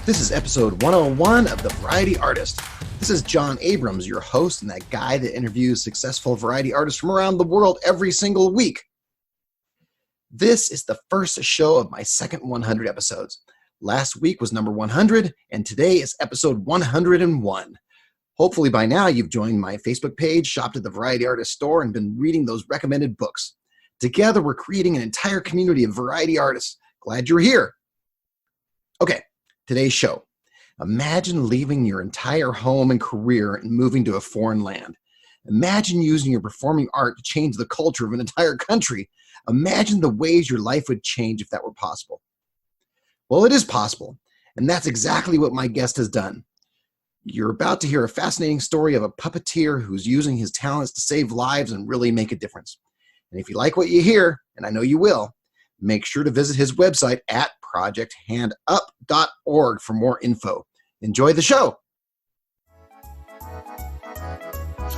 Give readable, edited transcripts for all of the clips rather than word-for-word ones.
This is episode 101 of The Variety Artist. This is John Abrams, your host and that guy that interviews successful variety artists from around the world every single week. This is the first show of my second 100 episodes. Last week was number 100, and today is episode 101. Hopefully by now you've joined my Facebook page, shopped at the Variety Artist store, and been reading those recommended books. Together we're creating an entire community of variety artists. Glad you're here. Okay. Today's show. Imagine leaving your entire home and career and moving to a foreign land. Imagine using your performing art to change the culture of an entire country. Imagine the ways your life would change if that were possible. Well, it is possible, and that's exactly what my guest has done. You're about to hear a fascinating story of a puppeteer who's using his talents to save lives and really make a difference. And if you like what you hear, and I know you will, make sure to visit his website at projecthandup.org for more info. Enjoy the show.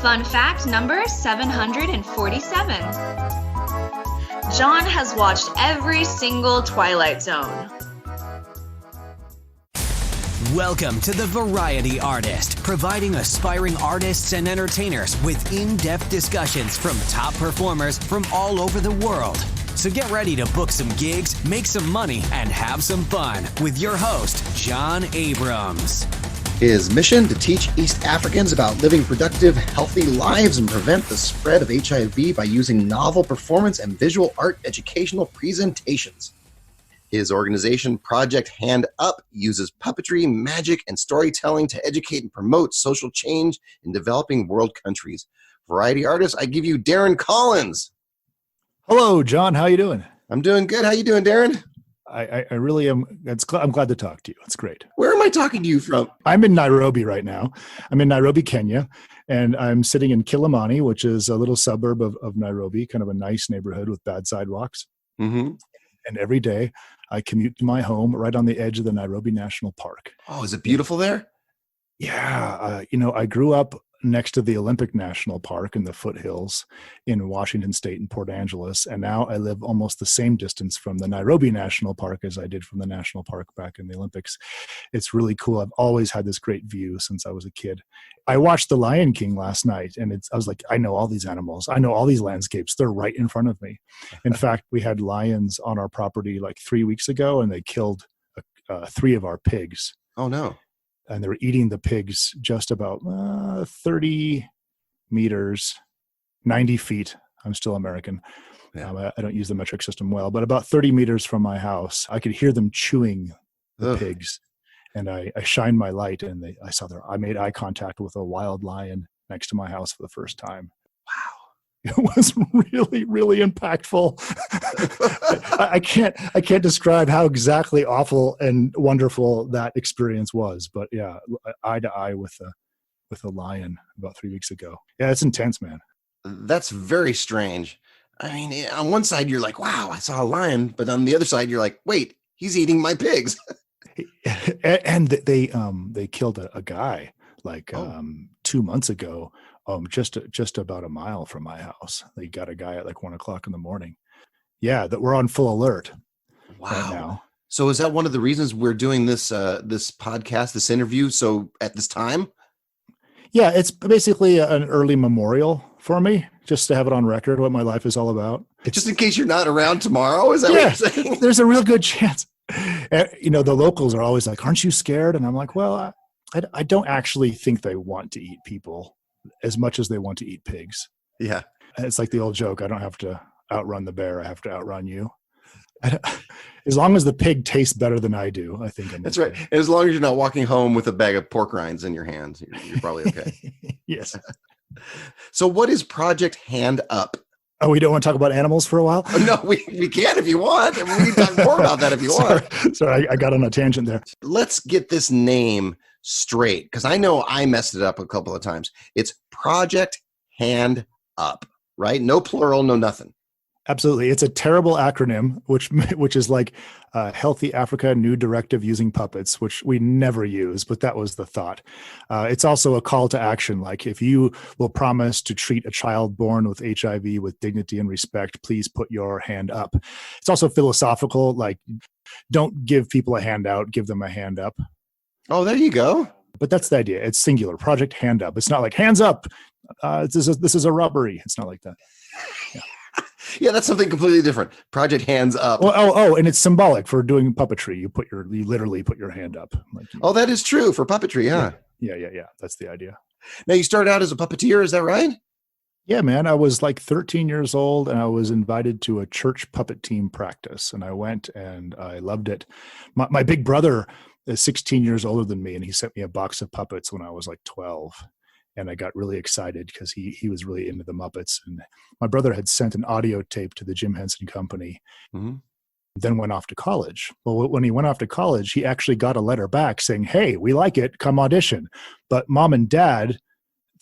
Fun fact number 747. John has watched every single Twilight Zone. Welcome to The Variety Artist, providing aspiring artists and entertainers with in-depth discussions from top performers from all over the world. So get ready to book some gigs, make some money, and have some fun with your host, John Abrams. His mission to teach East Africans about living productive, healthy lives and prevent the spread of HIV by using novel performance and visual art educational presentations. His organization, Project Hand Up, uses puppetry, magic, and storytelling to educate and promote social change in developing world countries. Variety artist, I give you Darren Collins. Hello, John. How you doing? I'm doing good. How you doing, Darren? I really am. I'm glad to talk to you. It's great. Where am I talking to you from? I'm in Nairobi right now. I'm in Nairobi, Kenya, and I'm sitting in Kilimani, which is a little suburb of Nairobi, kind of a nice neighborhood with bad sidewalks. Mm-hmm. And every day I commute to my home right on the edge of the Nairobi National Park. Oh, is it beautiful there? Yeah. I grew up next to the Olympic National Park in the foothills in Washington State in Port Angeles. And now I live almost the same distance from the Nairobi National Park as I did from the National Park back in the Olympics. It's really cool. I've always had this great view since I was a kid. I watched The Lion King last night, and I was like, I know all these animals. I know all these landscapes. They're right in front of me. In fact, we had lions on our property like 3 weeks ago, and they killed 3 of our pigs. Oh, no. And they were eating the pigs just about 30 meters, 90 feet. I'm still American. Yeah. I don't use the metric system well, but about 30 meters from my house, I could hear them chewing the pigs. And I shined my light, and I made eye contact with a wild lion next to my house for the first time. Wow. It was really, really impactful. I can't describe how exactly awful and wonderful that experience was, but yeah, eye to eye with a lion about 3 weeks ago. Yeah, it's intense, man. That's very strange. I mean, on one side you're like, wow, I saw a lion, but on the other side you're like, wait, he's eating my pigs. And they killed a guy like 2 months ago. Just about a mile from my house. They got a guy at like 1 o'clock in the morning. Yeah, that we're on full alert. Wow. Right now. So is that one of the reasons we're doing this podcast, this interview? So at this time? Yeah, it's basically an early memorial for me, just to have it on record what my life is all about. Just in case you're not around tomorrow? Is that what you're saying? There's a real good chance. The locals are always like, aren't you scared? And I'm like, well, I don't actually think they want to eat people as much as they want to eat pigs. Yeah. It's like the old joke. I don't have to outrun the bear. I have to outrun you. As long as the pig tastes better than I do, I think. That's right. And as long as you're not walking home with a bag of pork rinds in your hands, you're probably okay. Yes. So what is Project Hand Up? Oh, we don't want to talk about animals for a while? Oh, no, we can if you want. We can talk more about that if you want. Sorry, I got on a tangent there. Let's get this name straight, because I know I messed it up a couple of times. It's Project Hand Up, right? No plural, no nothing. Absolutely. It's a terrible acronym, which is like Healthy Africa New Directive Using Puppets, which we never use, but that was the thought. It's also a call to action. Like, if you will promise to treat a child born with HIV with dignity and respect, please put your hand up. It's also philosophical. Like, don't give people a handout, give them a hand up. Oh, there you go. But that's the idea. It's singular. Project Hand Up. It's not like hands up. This is a rubbery. It's not like that. Yeah. Yeah, that's something completely different. Project Hands Up. Oh, and it's symbolic for doing puppetry. You literally put your hand up. Like, oh, that is true for puppetry, huh? Yeah. That's the idea. Now, you started out as a puppeteer, is that right? Yeah, man. I was like 13 years old and I was invited to a church puppet team practice. And I went and I loved it. My big brother is 16 years older than me, and he sent me a box of puppets when I was like 12. And I got really excited because he was really into the Muppets. And my brother had sent an audio tape to the Jim Henson Company, then went off to college. Well, when he went off to college, he actually got a letter back saying, hey, we like it, come audition. But mom and dad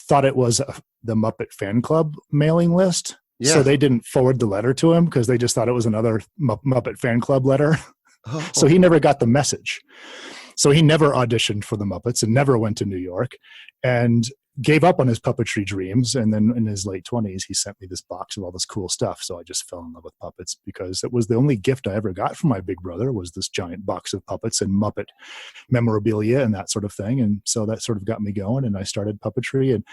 thought it was the Muppet Fan Club mailing list. Yeah. So they didn't forward the letter to him because they just thought it was another Muppet Fan Club letter. Oh. So he never got the message. So he never auditioned for the Muppets and never went to New York and gave up on his puppetry dreams. And then in his late 20s, he sent me this box of all this cool stuff. So I just fell in love with puppets because it was the only gift I ever got from my big brother was this giant box of puppets and Muppet memorabilia and that sort of thing. And so that sort of got me going, and I started puppetry. And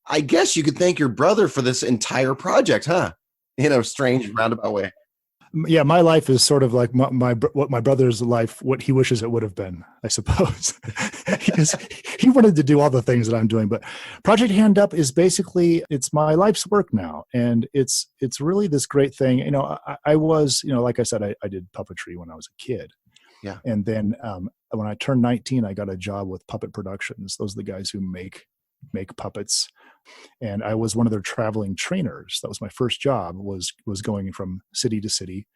I guess you could thank your brother for this entire project, huh? In a strange roundabout way. Yeah, my life is sort of like what my brother's life, what he wishes it would have been, I suppose. He wanted to do all the things that I'm doing, but Project Hand Up is basically, it's my life's work now. And it's really this great thing. You know, I was, you know, like I said, I did puppetry when I was a kid. Yeah. And then when I turned 19, I got a job with Puppet Productions. Those are the guys who make puppets. And I was one of their traveling trainers. That was my first job, was going from city to city.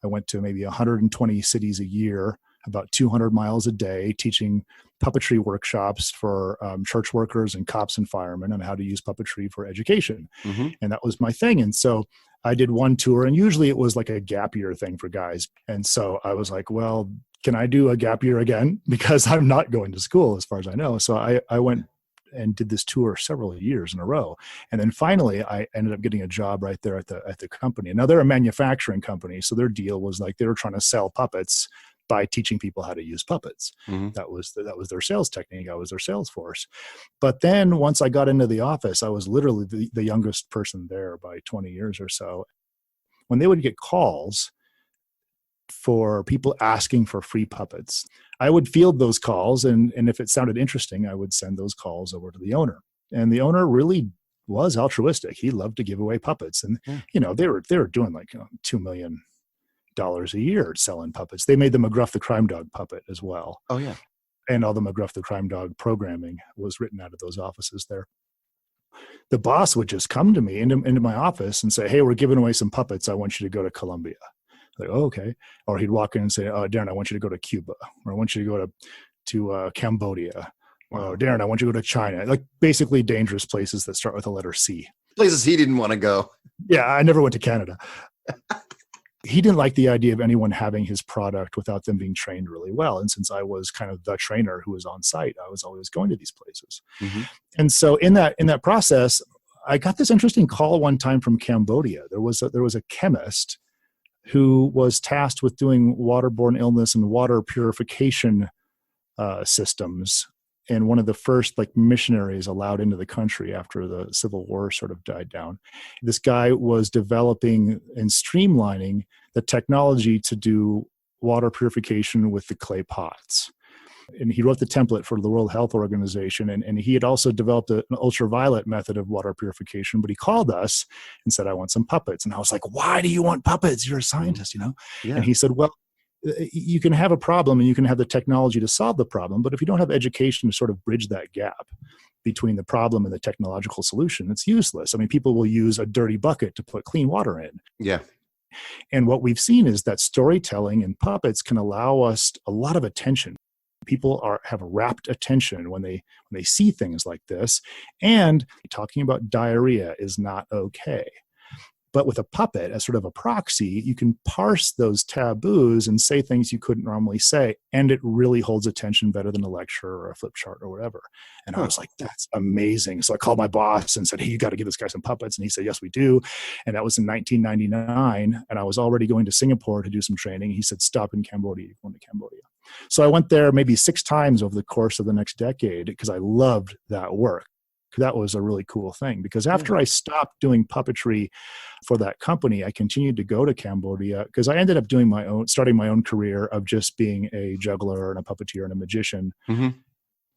I went to maybe 120 cities a year, about 200 miles a day, teaching puppetry workshops for church workers and cops and firemen on how to use puppetry for education. Mm-hmm. And that was my thing. And so I did one tour, and usually it was like a gap year thing for guys. And so I was like, well, can I do a gap year again? Because I'm not going to school as far as I know. So I went and did this tour several years in a row. And then finally I ended up getting a job right there at the company. Now they're a manufacturing company. So their deal was like, they were trying to sell puppets by teaching people how to use puppets. Mm-hmm. That was their sales technique. I was their sales force. But then once I got into the office, I was literally the youngest person there by 20 years or so. When they would get calls for people asking for free puppets, I would field those calls, and if it sounded interesting, I would send those calls over to the owner. And the owner really was altruistic. He loved to give away puppets, and you know, they were doing like $2 million a year selling puppets. They made the McGruff the Crime Dog puppet as well. Oh yeah, and all the McGruff the Crime Dog programming was written out of those offices there. The boss would just come to me into my office and say, "Hey, we're giving away some puppets. I want you to go to Colombia." Like, oh, okay. Or he'd walk in and say, "Oh, Darren, I want you to go to Cuba," or "I want you to go to Cambodia." Wow. Or "Darren, I want you to go to China." Like basically dangerous places that start with the letter C. Places he didn't want to go. Yeah, I never went to Canada. He didn't like the idea of anyone having his product without them being trained really well. And since I was kind of the trainer who was on site, I was always going to these places. Mm-hmm. And so in that process, I got this interesting call one time from Cambodia. There was a chemist who was tasked with doing waterborne illness and water purification systems, and one of the first like missionaries allowed into the country after the Civil War sort of died down. This guy was developing and streamlining the technology to do water purification with the clay pots. And he wrote the template for the World Health Organization. And he had also developed an ultraviolet method of water purification, but he called us and said, "I want some puppets." And I was like, "Why do you want puppets? You're a scientist, you know?" Yeah. And he said, "Well, you can have a problem and you can have the technology to solve the problem, but if you don't have education to sort of bridge that gap between the problem and the technological solution, it's useless. I mean, people will use a dirty bucket to put clean water in." Yeah. And what we've seen is that storytelling and puppets can allow us a lot of attention. People have rapt attention when they see things like this, and talking about diarrhea is not okay. But with a puppet as sort of a proxy, you can parse those taboos and say things you couldn't normally say, and it really holds attention better than a lecture or a flip chart or whatever. And I was like, that's amazing. So I called my boss and said, "Hey, you got to give this guy some puppets." And he said, "Yes, we do." And that was in 1999. And I was already going to Singapore to do some training. He said, "Stop in Cambodia. You're going to Cambodia." So I went there maybe 6 times over the course of the next decade because I loved that work. That was a really cool thing, because after I stopped doing puppetry for that company, I continued to go to Cambodia because I ended up starting my own career of just being a juggler and a puppeteer and a magician. Mm-hmm.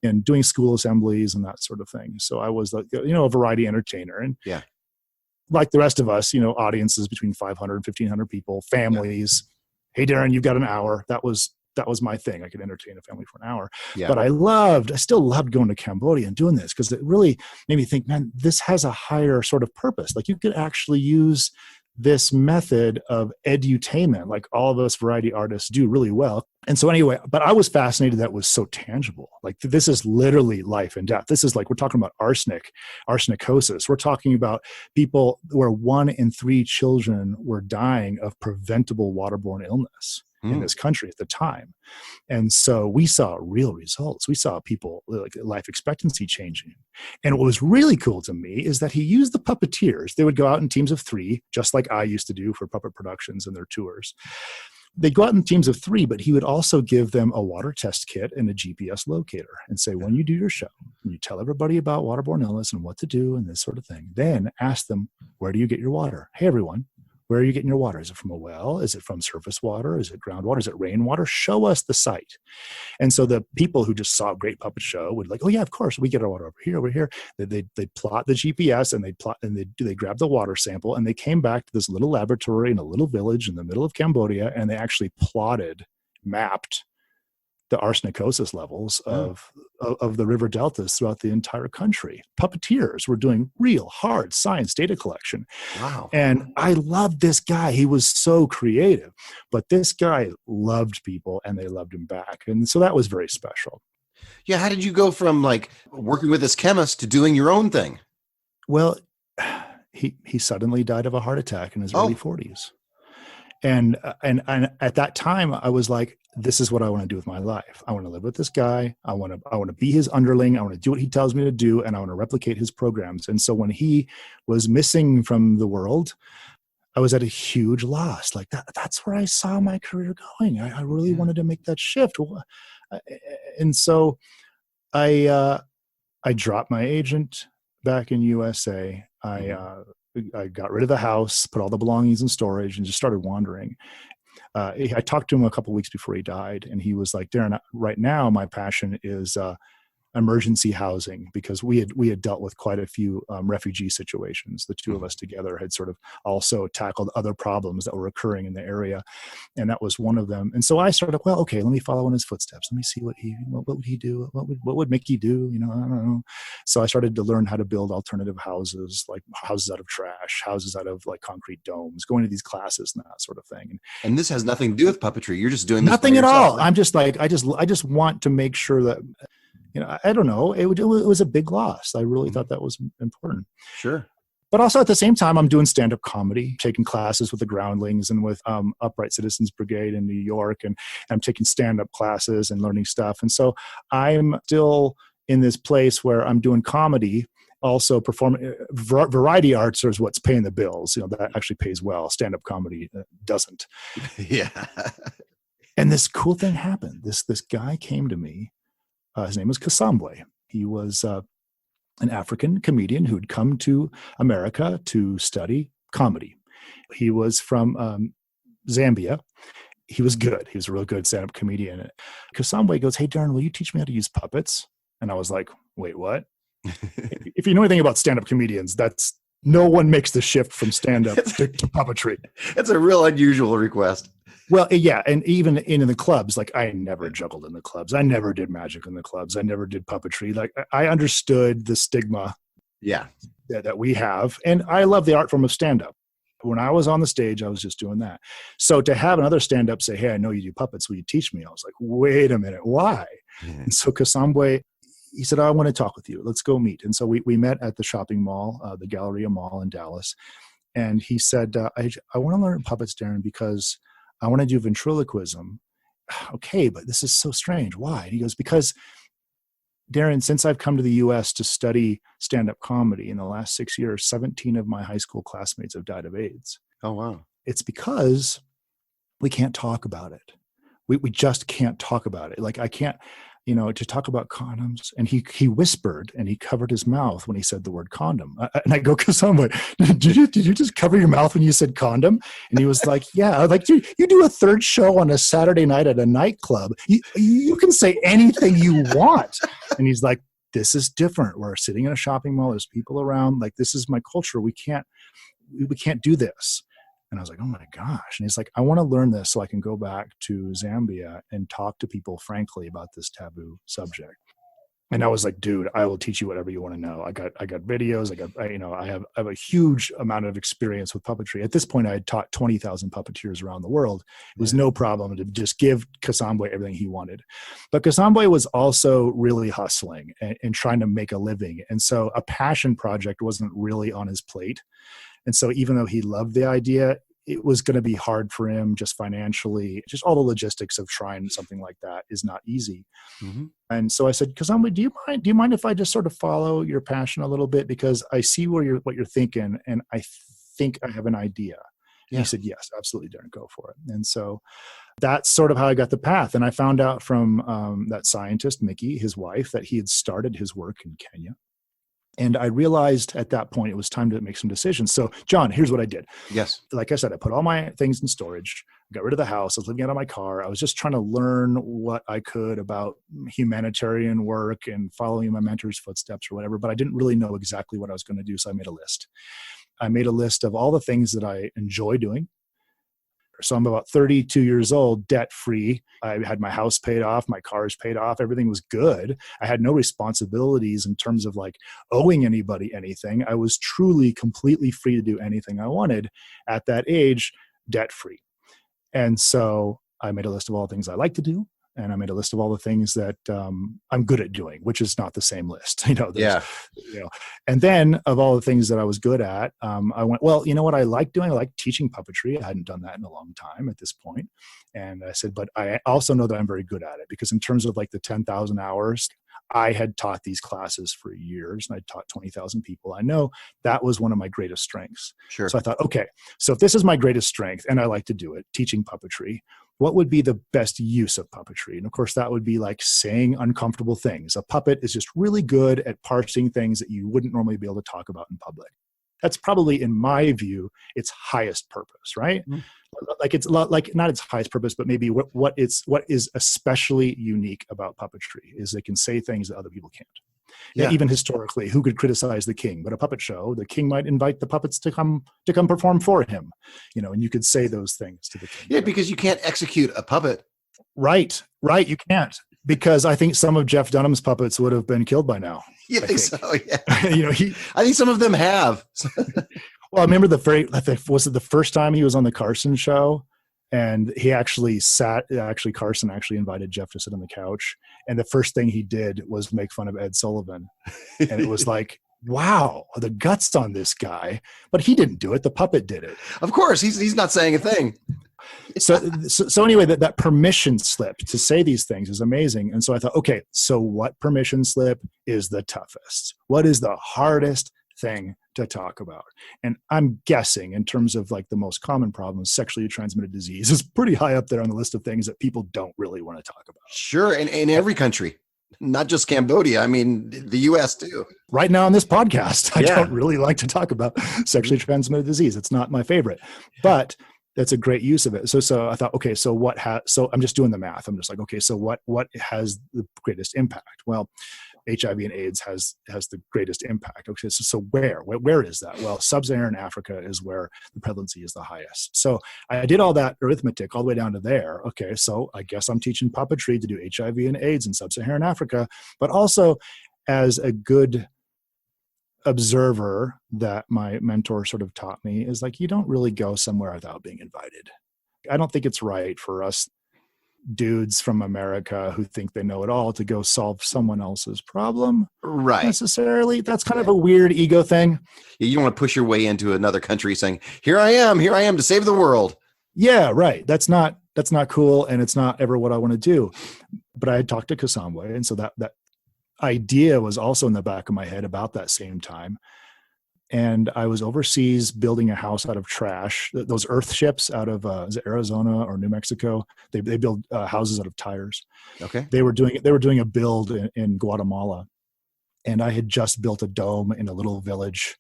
And doing school assemblies and that sort of thing. So I was, a variety entertainer. And like the rest of us, audiences between 500 and 1,500 people, families. Hey, Darren, you've got an hour. That was my thing. I could entertain a family for an hour. Yeah. But I still loved going to Cambodia and doing this because it really made me think, man, this has a higher sort of purpose. Like you could actually use this method of edutainment, like all of us variety artists do really well. And so anyway, but I was fascinated that it was so tangible. Like this is literally life and death. This is like, we're talking about arsenicosis. We're talking about people where 1 in 3 children were dying of preventable waterborne illness in this country at the time. And so we saw real results. We saw people like life expectancy changing. And what was really cool to me is that he used the puppeteers. They would go out in teams of 3, just like I used to do for puppet productions and their tours. They'd go out in teams of 3, but he would also give them a water test kit and a GPS locator and say, when you do your show, and you tell everybody about waterborne illness and what to do and this sort of thing, then ask them, where do you get your water? Hey, everyone, where are you getting your water? Is it from a well? Is it from surface water? Is it groundwater? Is it rainwater? Show us the site. And so the people who just saw a great puppet show would like, oh yeah, of course, we get our water over here. They'd plot the GPS and they grab the water sample, and they came back to this little laboratory in a little village in the middle of Cambodia, and they actually mapped the arsenicosis levels of the river deltas throughout the entire country. Puppeteers were doing real hard science data collection. Wow. And I loved this guy. He was so creative, but this guy loved people and they loved him back. And so that was very special. Yeah. How did you go from like working with this chemist to doing your own thing? Well, he suddenly died of a heart attack in his early 40s. And at that time I was like, this is what I want to do with my life. I want to live with this guy. I want to be his underling. I want to do what he tells me to do. And I want to replicate his programs. And so when he was missing from the world, I was at a huge loss. Like that's where I saw my career going. I really wanted to make that shift. And so I dropped my agent back in USA. I got rid of the house, put all the belongings in storage, and just started wandering. I talked to him a couple of weeks before he died, and he was like, Darren, right now my passion is emergency housing, because we had dealt with quite a few refugee situations. The two of us together had sort of also tackled other problems that were occurring in the area, and that was one of them. And so I started, well, okay, let me follow in his footsteps. Let me see what would he do? What would Mickey do? I don't know. So I started to learn how to build alternative houses, like houses out of trash, houses out of like concrete domes, going to these classes and that sort of thing. And this has nothing to do with puppetry. You're just doing this nothing at all. I'm just like, I just want to make sure that, I don't know. It was a big loss. I really thought that was important. Sure. But also at the same time, I'm doing stand-up comedy, taking classes with the Groundlings and with Upright Citizens Brigade in New York. And I'm taking stand-up classes and learning stuff. And so I'm still in this place where I'm doing comedy, also performing. Variety arts is what's paying the bills. That actually pays well. Stand-up comedy doesn't. Yeah. And this cool thing happened. This guy came to me. His name was Kasambwe. He was an African comedian who'd come to America to study comedy. He was from Zambia. He was good. He was a real good stand-up comedian. Kasambwe goes, hey, Darren, will you teach me how to use puppets? And I was like, wait, what? If you know anything about stand-up comedians, no one makes the shift from stand-up to puppetry. It's a real unusual request. Well, yeah, and even in the clubs, like I never juggled in the clubs. I never did magic in the clubs. I never did puppetry. Like I understood the stigma that we have, and I love the art form of stand-up. When I was on the stage, I was just doing that. So to have another stand-up say, hey, I know you do puppets, will you teach me? I was like, wait a minute, why? Mm-hmm. And so Kasambwe, he said, I want to talk with you. Let's go meet. And so we met at the shopping mall, the Galleria Mall in Dallas. And he said, I want to learn puppets, Darren, because I want to do ventriloquism. Okay, but this is so strange. Why? And he goes, because, Darren, since I've come to the U.S. to study stand-up comedy in the last 6 years, 17 of my high school classmates have died of AIDS. Oh, wow. It's because we can't talk about it. we just can't talk about it. Like I can't, to talk about condoms. And he whispered and he covered his mouth when he said the word condom. And I go, Kasamba, did you just cover your mouth when you said condom? And he was like, yeah. I was like, dude, you do a third show on a Saturday night at a nightclub. You can say anything you want. And he's like, this is different. We're sitting in a shopping mall. There's people around. Like, this is my culture. We can't do this. And I was like, oh my gosh. And he's like, I want to learn this so I can go back to Zambia and talk to people frankly about this taboo subject. And I was like, dude, I will teach you whatever you want to know. I got videos. I have a huge amount of experience with puppetry. At this point, I had taught 20,000 puppeteers around the world. It was no problem to just give Kasambwe everything he wanted. But Kasambwe was also really hustling and trying to make a living. And so a passion project wasn't really on his plate. And so even though he loved the idea, it was going to be hard for him just financially. Just all the logistics of trying something like that is not easy. Mm-hmm. And so I said, Kazamwe, do you mind if I just sort of follow your passion a little bit? Because I see what you're thinking, and I think I have an idea. Yeah. He said, yes, absolutely, Darren, go for it. And so that's sort of how I got the path. And I found out from that scientist, Mickey, his wife, that he had started his work in Kenya. And I realized at that point it was time to make some decisions. So, John, here's what I did. Yes. Like I said, I put all my things in storage, got rid of the house. I was living out of my car. I was just trying to learn what I could about humanitarian work and following my mentor's footsteps or whatever, but I didn't really know exactly what I was going to do. So I made a list. I made a list of all the things that I enjoy doing. So I'm about 32 years old, debt-free. I had my house paid off, my cars paid off. Everything was good. I had no responsibilities in terms of like owing anybody anything. I was truly, completely free to do anything I wanted at that age, debt-free. And so I made a list of all the things I like to do. And I made a list of all the things that I'm good at doing, which is not the same list. And then of all the things that I was good at, I went, well, you know what I like doing? I like teaching puppetry. I hadn't done that in a long time at this point. And I said, but I also know that I'm very good at it, because in terms of like the 10,000 hours, I had taught these classes for years and I taught 20,000 people. I know that was one of my greatest strengths. Sure. So I thought, okay, so if this is my greatest strength and I like to do it, teaching puppetry, what would be the best use of puppetry? And of course, that would be like saying uncomfortable things. A puppet is just really good at parsing things that you wouldn't normally be able to talk about in public. That's probably, in my view, its highest purpose, right? Mm-hmm. Like it's like not its highest purpose, but maybe what is especially unique about puppetry is they can say things that other people can't. Yeah. Even historically, who could criticize the king? But a puppet show, the king might invite the puppets to come perform for him, and you could say those things to the king. Yeah, because you can't execute a puppet. Right, you can't. Because I think some of Jeff Dunham's puppets would have been killed by now. You think so? Yeah. I think some of them have. Well, I remember was it the first time he was on the Carson show? And he Carson actually invited Jeff to sit on the couch. And the first thing he did was make fun of Ed Sullivan. And it was like, wow, the guts on this guy. But he didn't do it. The puppet did it. Of course, he's not saying a thing. So anyway, that permission slip to say these things is amazing. And so I thought, okay, so what permission slip is the toughest? What is the hardest thing to talk about? And I'm guessing in terms of like the most common problems, sexually transmitted disease is pretty high up there on the list of things that people don't really want to talk about. Sure. And in every country, not just Cambodia. I mean, the US too. Right now on this podcast, I don't really like to talk about sexually transmitted disease. It's not my favorite, but that's a great use of it. So I thought, okay, so I'm just doing the math. I'm just like, okay, so what has the greatest impact? Well, HIV and AIDS has the greatest impact. Okay, so where is that? Well, sub-Saharan Africa is where the prevalency is the highest. So I did all that arithmetic all the way down to there. Okay, so I guess I'm teaching puppetry to do HIV and AIDS in sub-Saharan Africa, but also as a good observer that my mentor sort of taught me is like, you don't really go somewhere without being invited. I don't think it's right for us dudes from America who think they know it all to go solve someone else's problem. Right. Necessarily. That's kind of a weird ego thing. You don't want to push your way into another country saying, here I am to save the world. Yeah, right. That's not cool. And it's not ever what I want to do. But I had talked to Kasambwe. And so that idea was also in the back of my head about that same time. And I was overseas building a house out of trash. Those earth ships out of is it Arizona or New Mexico? They build houses out of tires. Okay. They were doing a build in Guatemala, and I had just built a dome in a little village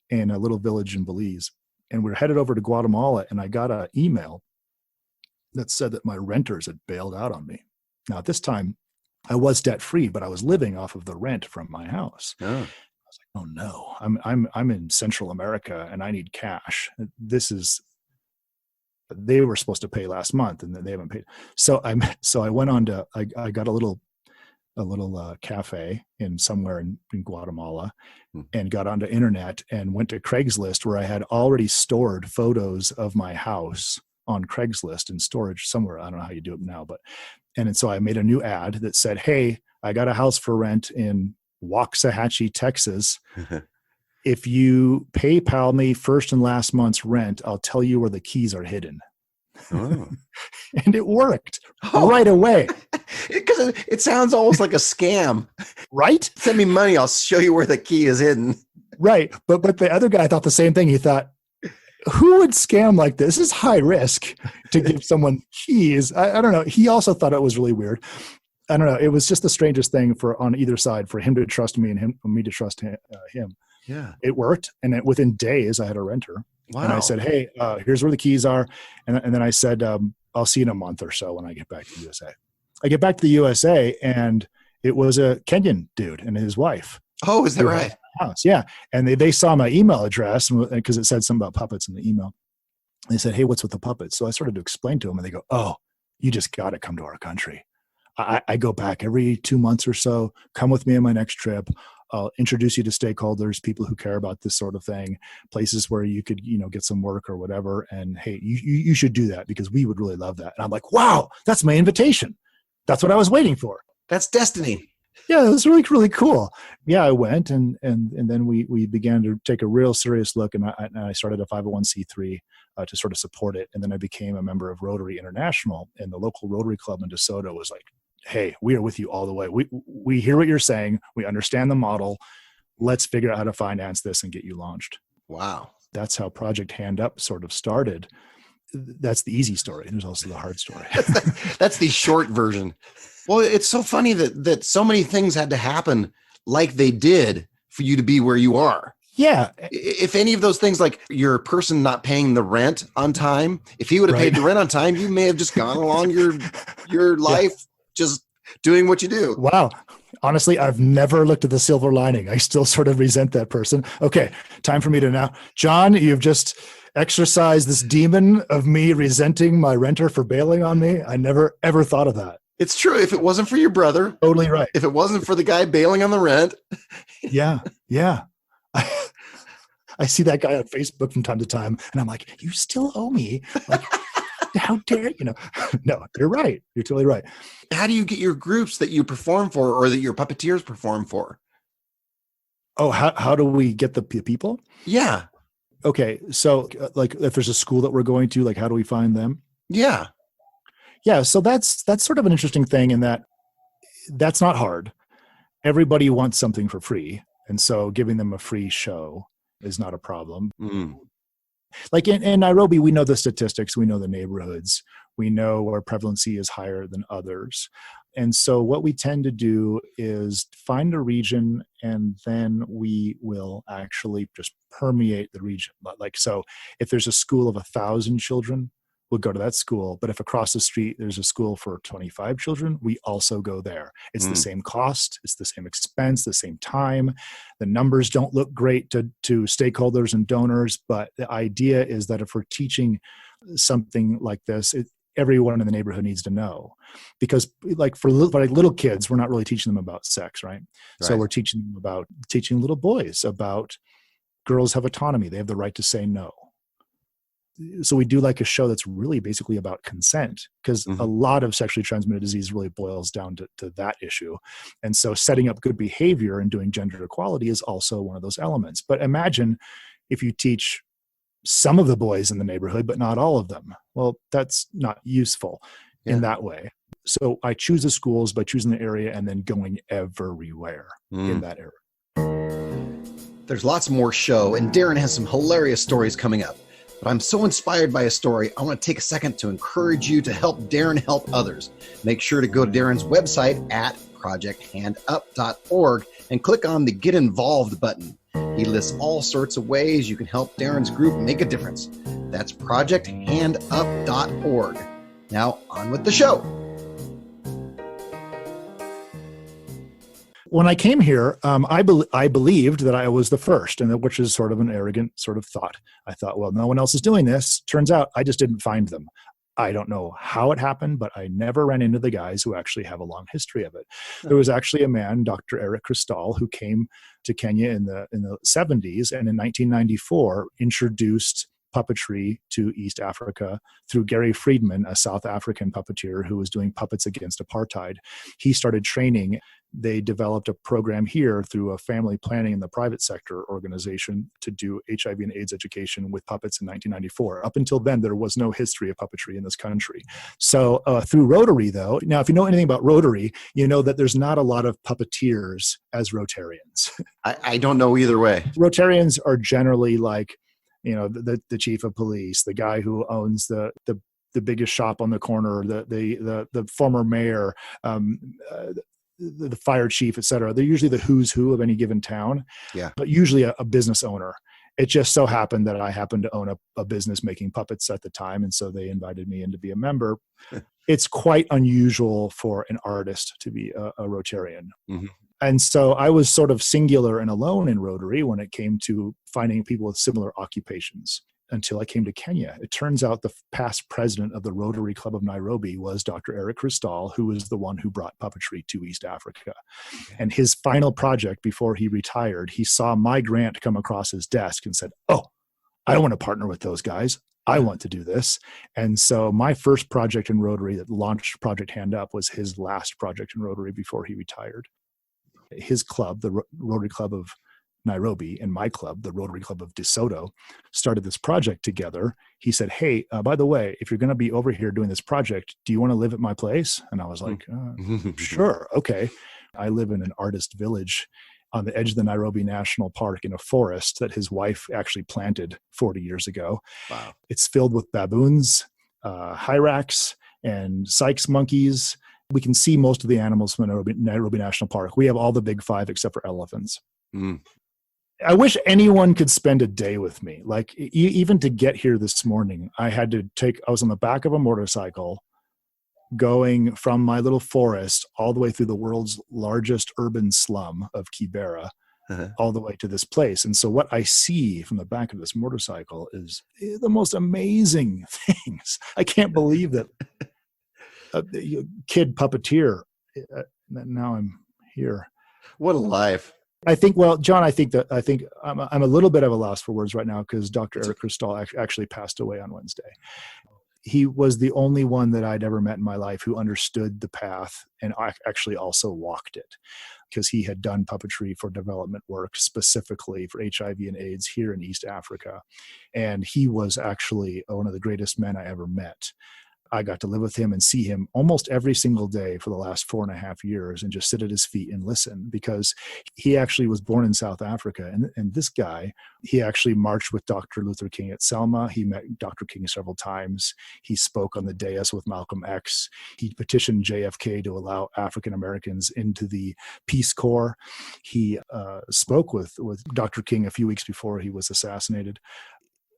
in Belize. And we were headed over to Guatemala, and I got an email that said that my renters had bailed out on me. Now at this time, I was debt free, but I was living off of the rent from my house. Oh. I was like, oh no, I'm in Central America and I need cash. They were supposed to pay last month and they haven't paid. So I went on to, I got a little cafe somewhere in Guatemala and got onto internet and went to Craigslist, where I had already stored photos of my house on Craigslist in storage somewhere. I don't know how you do it now, and so I made a new ad that said, hey, I got a house for rent in Waxahachie, Texas. If you PayPal me first and last month's rent, I'll tell you where the keys are hidden. Oh. And it worked right away. Because it sounds almost like a scam. Right? Send me money, I'll show you where the key is hidden. Right. But the other guy thought the same thing. He thought, who would scam like this? This is high risk to give someone keys. I don't know. He also thought it was really weird. I don't know. It was just the strangest thing on either side, for him to trust me and me to trust him. Yeah. It worked. And within days, I had a renter. Wow. And I said, hey, here's where the keys are. And then I said, I'll see you in a month or so when I get back to the USA. I get back to the USA, and it was a Kenyan dude and his wife. Oh, is that right? House. Yeah. And they saw my email address because it said something about puppets in the email. They said, hey, what's with the puppets? So I started to explain to them, and they go, oh, you just got to come to our country. I go back every 2 months or so. Come with me on my next trip. I'll introduce you to stakeholders, people who care about this sort of thing, places where you could, get some work or whatever. And hey, you should do that because we would really love that. And I'm like, wow, that's my invitation. That's what I was waiting for. That's destiny. Yeah, it was really, really cool. Yeah, I went and then we began to take a real serious look, and I started a 501c3 to sort of support it. And then I became a member of Rotary International, and the local Rotary Club in DeSoto was like, hey, we are with you all the way. We hear what you're saying. We understand the model. Let's figure out how to finance this and get you launched. Wow. That's how Project Hand Up sort of started. That's the easy story. There's also the hard story. That's the short version. Well, it's so funny that so many things had to happen like they did for you to be where you are. Yeah. If any of those things, like your person not paying the rent on time, if he would have paid the rent on time, you may have just gone along your life just doing what you do. Wow. Honestly, I've never looked at the silver lining. I still sort of resent that person. Okay, time for me to now. John, you've just exercised this demon of me resenting my renter for bailing on me. I never, ever thought of that. It's true. If it wasn't for your brother. Totally right. If it wasn't for the guy bailing on the rent. Yeah. I see that guy on Facebook from time to time, and I'm like, you still owe me. Like, how dare you? No, you're right. You're totally right. How do you get your groups that you perform for or that your puppeteers perform for? Oh, how do we get the people? Yeah. Okay. So like if there's a school that we're going to, like, how do we find them? Yeah. Yeah. So that's sort of an interesting thing in that that's not hard. Everybody wants something for free. And so giving them a free show is not a problem. Mm. Like in Nairobi, we know the statistics, we know the neighborhoods, we know where prevalency is higher than others. And so what we tend to do is find a region, and then we will actually just permeate the region. Like, so if there's a school of 1,000 children, we'll go to that school. But if across the street there's a school for 25 children, we also go there. It's the same cost, it's the same expense, the same time. The numbers don't look great to stakeholders and donors, but the idea is that if we're teaching something like this, everyone in the neighborhood needs to know. Because like for little kids, we're not really teaching them about sex, right? So we're teaching little boys about girls have autonomy. They have the right to say no. So we do like a show that's really basically about consent, because a lot of sexually transmitted disease really boils down to that issue. And so setting up good behavior and doing gender equality is also one of those elements. But imagine if you teach some of the boys in the neighborhood, but not all of them. Well, that's not useful in that way. So I choose the schools by choosing the area and then going everywhere in that area. There's lots more show, and Darren has some hilarious stories coming up. But I'm so inspired by his story, I want to take a second to encourage you to help Darren help others. Make sure to go to Darren's website at projecthandup.org and click on the Get Involved button. He lists all sorts of ways you can help Darren's group make a difference. That's projecthandup.org. Now, on with the show. When I came here, I believed that I was the first, which is sort of an arrogant sort of thought. I thought, well, no one else is doing this. Turns out I just didn't find them. I don't know how it happened, but I never ran into the guys who actually have a long history of it. There was actually a man, Dr. Eric Cristal, who came to Kenya in the 70s, and in 1994 introduced puppetry to East Africa through Gary Friedman, a South African puppeteer who was doing puppets against apartheid. He started training. They developed a program here through a family planning in the private sector organization to do HIV and AIDS education with puppets in 1994. Up until then, there was no history of puppetry in this country. So through Rotary, though, now if you know anything about Rotary, you know that there's not a lot of puppeteers as Rotarians. I don't know either way. Rotarians are generally like, the chief of police, the guy who owns the biggest shop on the corner, the former mayor, the fire chief, et cetera. They're usually the who's who of any given town, but usually a business owner. It just so happened that I happened to own a business making puppets at the time, and so they invited me in to be a member. It's quite unusual for an artist to be a Rotarian. Mm-hmm. And so I was sort of singular and alone in Rotary when it came to finding people with similar occupations until I came to Kenya. It turns out the past president of the Rotary Club of Nairobi was Dr. Eric Cristal, who was the one who brought puppetry to East Africa. Okay. And his final project before he retired, he saw my grant come across his desk and said, "Oh, I don't want to partner with those guys. I want to do this." And so my first project in Rotary that launched Project Hand Up was his last project in Rotary before he retired. His club, the Rotary Club of Nairobi, and my club, the Rotary Club of DeSoto, started this project together. He said, "Hey, by the way, if you're going to be over here doing this project, do you want to live at my place?" And I was like, "Sure, okay." I live in an artist village on the edge of the Nairobi National Park in a forest that his wife actually planted 40 years ago. Wow. It's filled with baboons, hyrax, and Sykes monkeys. We can see most of the animals from Nairobi National Park. We have all the big five except for elephants. Mm. I wish anyone could spend a day with me. Like even to get here this morning, I was on the back of a motorcycle going from my little forest all the way through the world's largest urban slum of Kibera, all the way to this place. And so what I see from the back of this motorcycle is the most amazing things. I can't believe that a kid puppeteer, now I'm here. What a life. I think, well, John, I think I'm a little bit of a loss for words right now because Dr. Eric Cristal actually passed away on Wednesday. He was the only one that I'd ever met in my life who understood the path and actually also walked it, because he had done puppetry for development work specifically for HIV and AIDS here in East Africa. And he was actually one of the greatest men I ever met. I got to live with him and see him almost every single day for the last 4.5 years and just sit at his feet and listen, because he actually was born in South Africa. And this guy, he actually marched with Dr. Luther King at Selma. He met Dr. King several times. He spoke on the dais with Malcolm X. He petitioned JFK to allow African Americans into the Peace Corps. He spoke with Dr. King a few weeks before he was assassinated.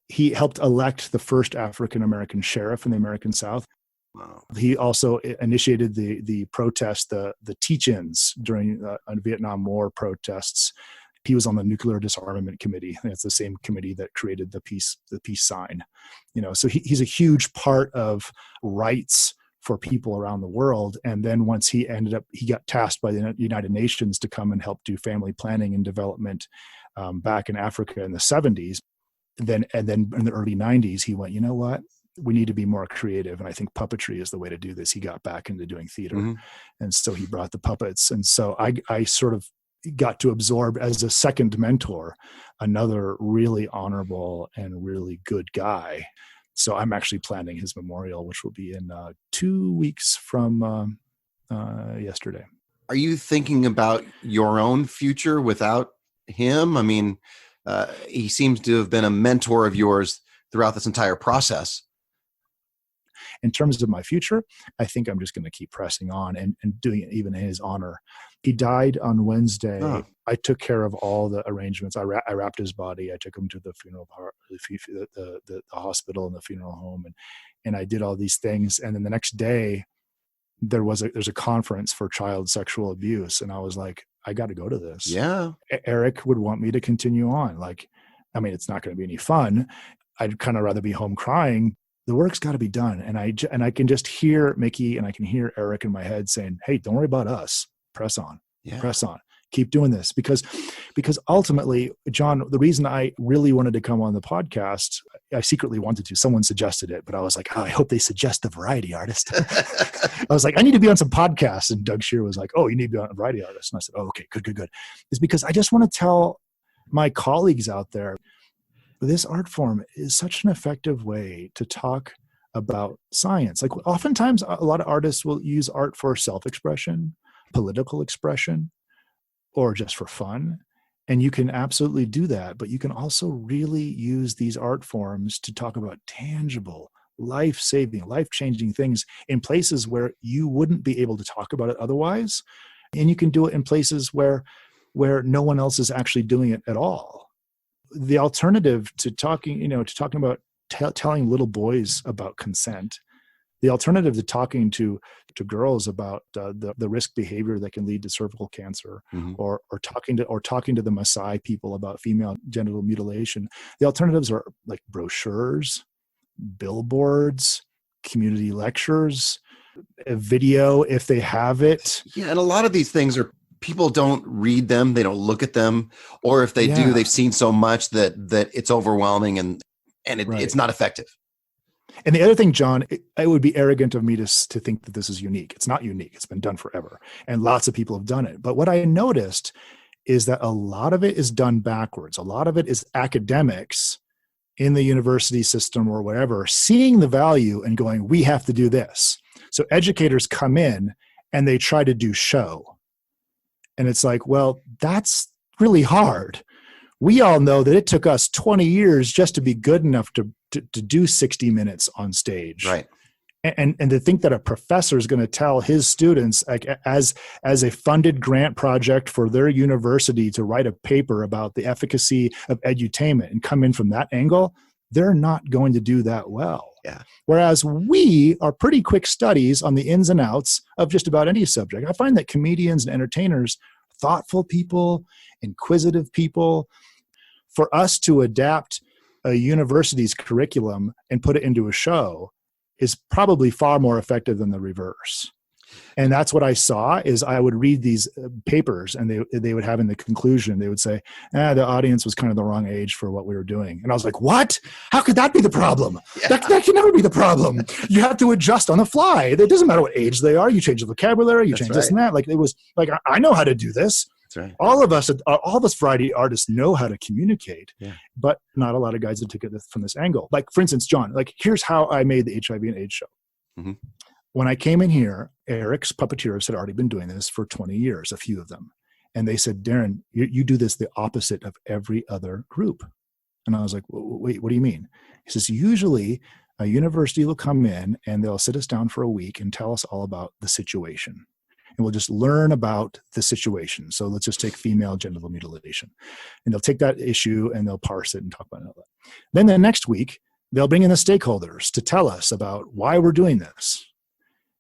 He helped elect the first African-American sheriff in the American South. Wow. He also initiated the protest, the teach-ins during Vietnam War protests. He was on the Nuclear Disarmament Committee. That's the same committee that created the peace sign. So he's a huge part of rights for people around the world. And then once he got tasked by the United Nations to come and help do family planning and development back in Africa in the 70s. And then in the early 90s, he went, you know what? We need to be more creative. And I think puppetry is the way to do this. He got back into doing theater. Mm-hmm. And so he brought the puppets. And so I sort of got to absorb as a second mentor, another really honorable and really good guy. So I'm actually planning his memorial, which will be in 2 weeks from yesterday. Are you thinking about your own future without him? I mean, he seems to have been a mentor of yours throughout this entire process. In terms of my future, I think I'm just going to keep pressing on and doing it even in his honor. He died on Wednesday. Oh. I took care of all the arrangements. I wrapped his body. I took him to the funeral the hospital and the funeral home, and I did all these things. And then the next day, there's a conference for child sexual abuse, and I was like, I got to go to this. Yeah, Eric would want me to continue on. Like, I mean, it's not going to be any fun. I'd kind of rather be home crying. The work's got to be done. And I can just hear Mickey and I can hear Eric in my head saying, hey, don't worry about us. Press on, press on, keep doing this. Because ultimately, John, the reason I really wanted to come on the podcast, I secretly wanted to, someone suggested it, but I was like, I hope they suggest the variety artist. I was like, I need to be on some podcasts. And Doug Shear was like, oh, you need to be on a variety artist. And I said, oh, okay, good. It's because I just want to tell my colleagues out there, this art form is such an effective way to talk about science. Like oftentimes a lot of artists will use art for self-expression, political expression, or just for fun. And you can absolutely do that, but you can also really use these art forms to talk about tangible, life-saving, life-changing things in places where you wouldn't be able to talk about it otherwise. And you can do it in places where no one else is actually doing it at all. The alternative to talking about telling little boys about consent, the alternative to talking to girls about the risk behavior that can lead to cervical cancer, or talking to the Maasai people about female genital mutilation, the alternatives are like brochures, billboards, community lectures, a video if they have it. Yeah, and a lot of these things are, people don't read them, they don't look at them, or if they do, they've seen so much that it's overwhelming and it's not effective. And the other thing, John, it would be arrogant of me to think that this is unique. It's not unique. It's been done forever. And lots of people have done it. But what I noticed is that a lot of it is done backwards. A lot of it is academics in the university system or whatever, seeing the value and going, we have to do this. So educators come in and they try to do show. And it's like, well, that's really hard. We all know that it took us 20 years just to be good enough to do 60 minutes on stage. Right. And to think that a professor is going to tell his students, like, as a funded grant project for their university, to write a paper about the efficacy of edutainment and come in from that angle, they're not going to do that well. Yeah. Whereas we are pretty quick studies on the ins and outs of just about any subject. I find that comedians and entertainers, thoughtful people, inquisitive people, for us to adapt a university's curriculum and put it into a show is probably far more effective than the reverse. And that's what I saw. Is I would read these papers and they would have in the conclusion, they would say, the audience was kind of the wrong age for what we were doing. And I was like, what? How could that be the problem? Yeah. That can never be the problem. You have to adjust on the fly. It doesn't matter what age they are. You change the vocabulary, you change this and that. Like, it was like, I know how to do this. That's right. All of us variety artists know how to communicate, but not a lot of guys that took it from this angle. Like, for instance, John, like, here's how I made the HIV and AIDS show. Mm-hmm. When I came in here, Eric's puppeteers had already been doing this for 20 years, a few of them. And they said, Darren, you do this the opposite of every other group. And I was like, wait, what do you mean? He says, usually a university will come in and they'll sit us down for a week and tell us all about the situation. And we'll just learn about the situation. So let's just take female genital mutilation. And they'll take that issue and they'll parse it and talk about it. Then the next week, they'll bring in the stakeholders to tell us about why we're doing this.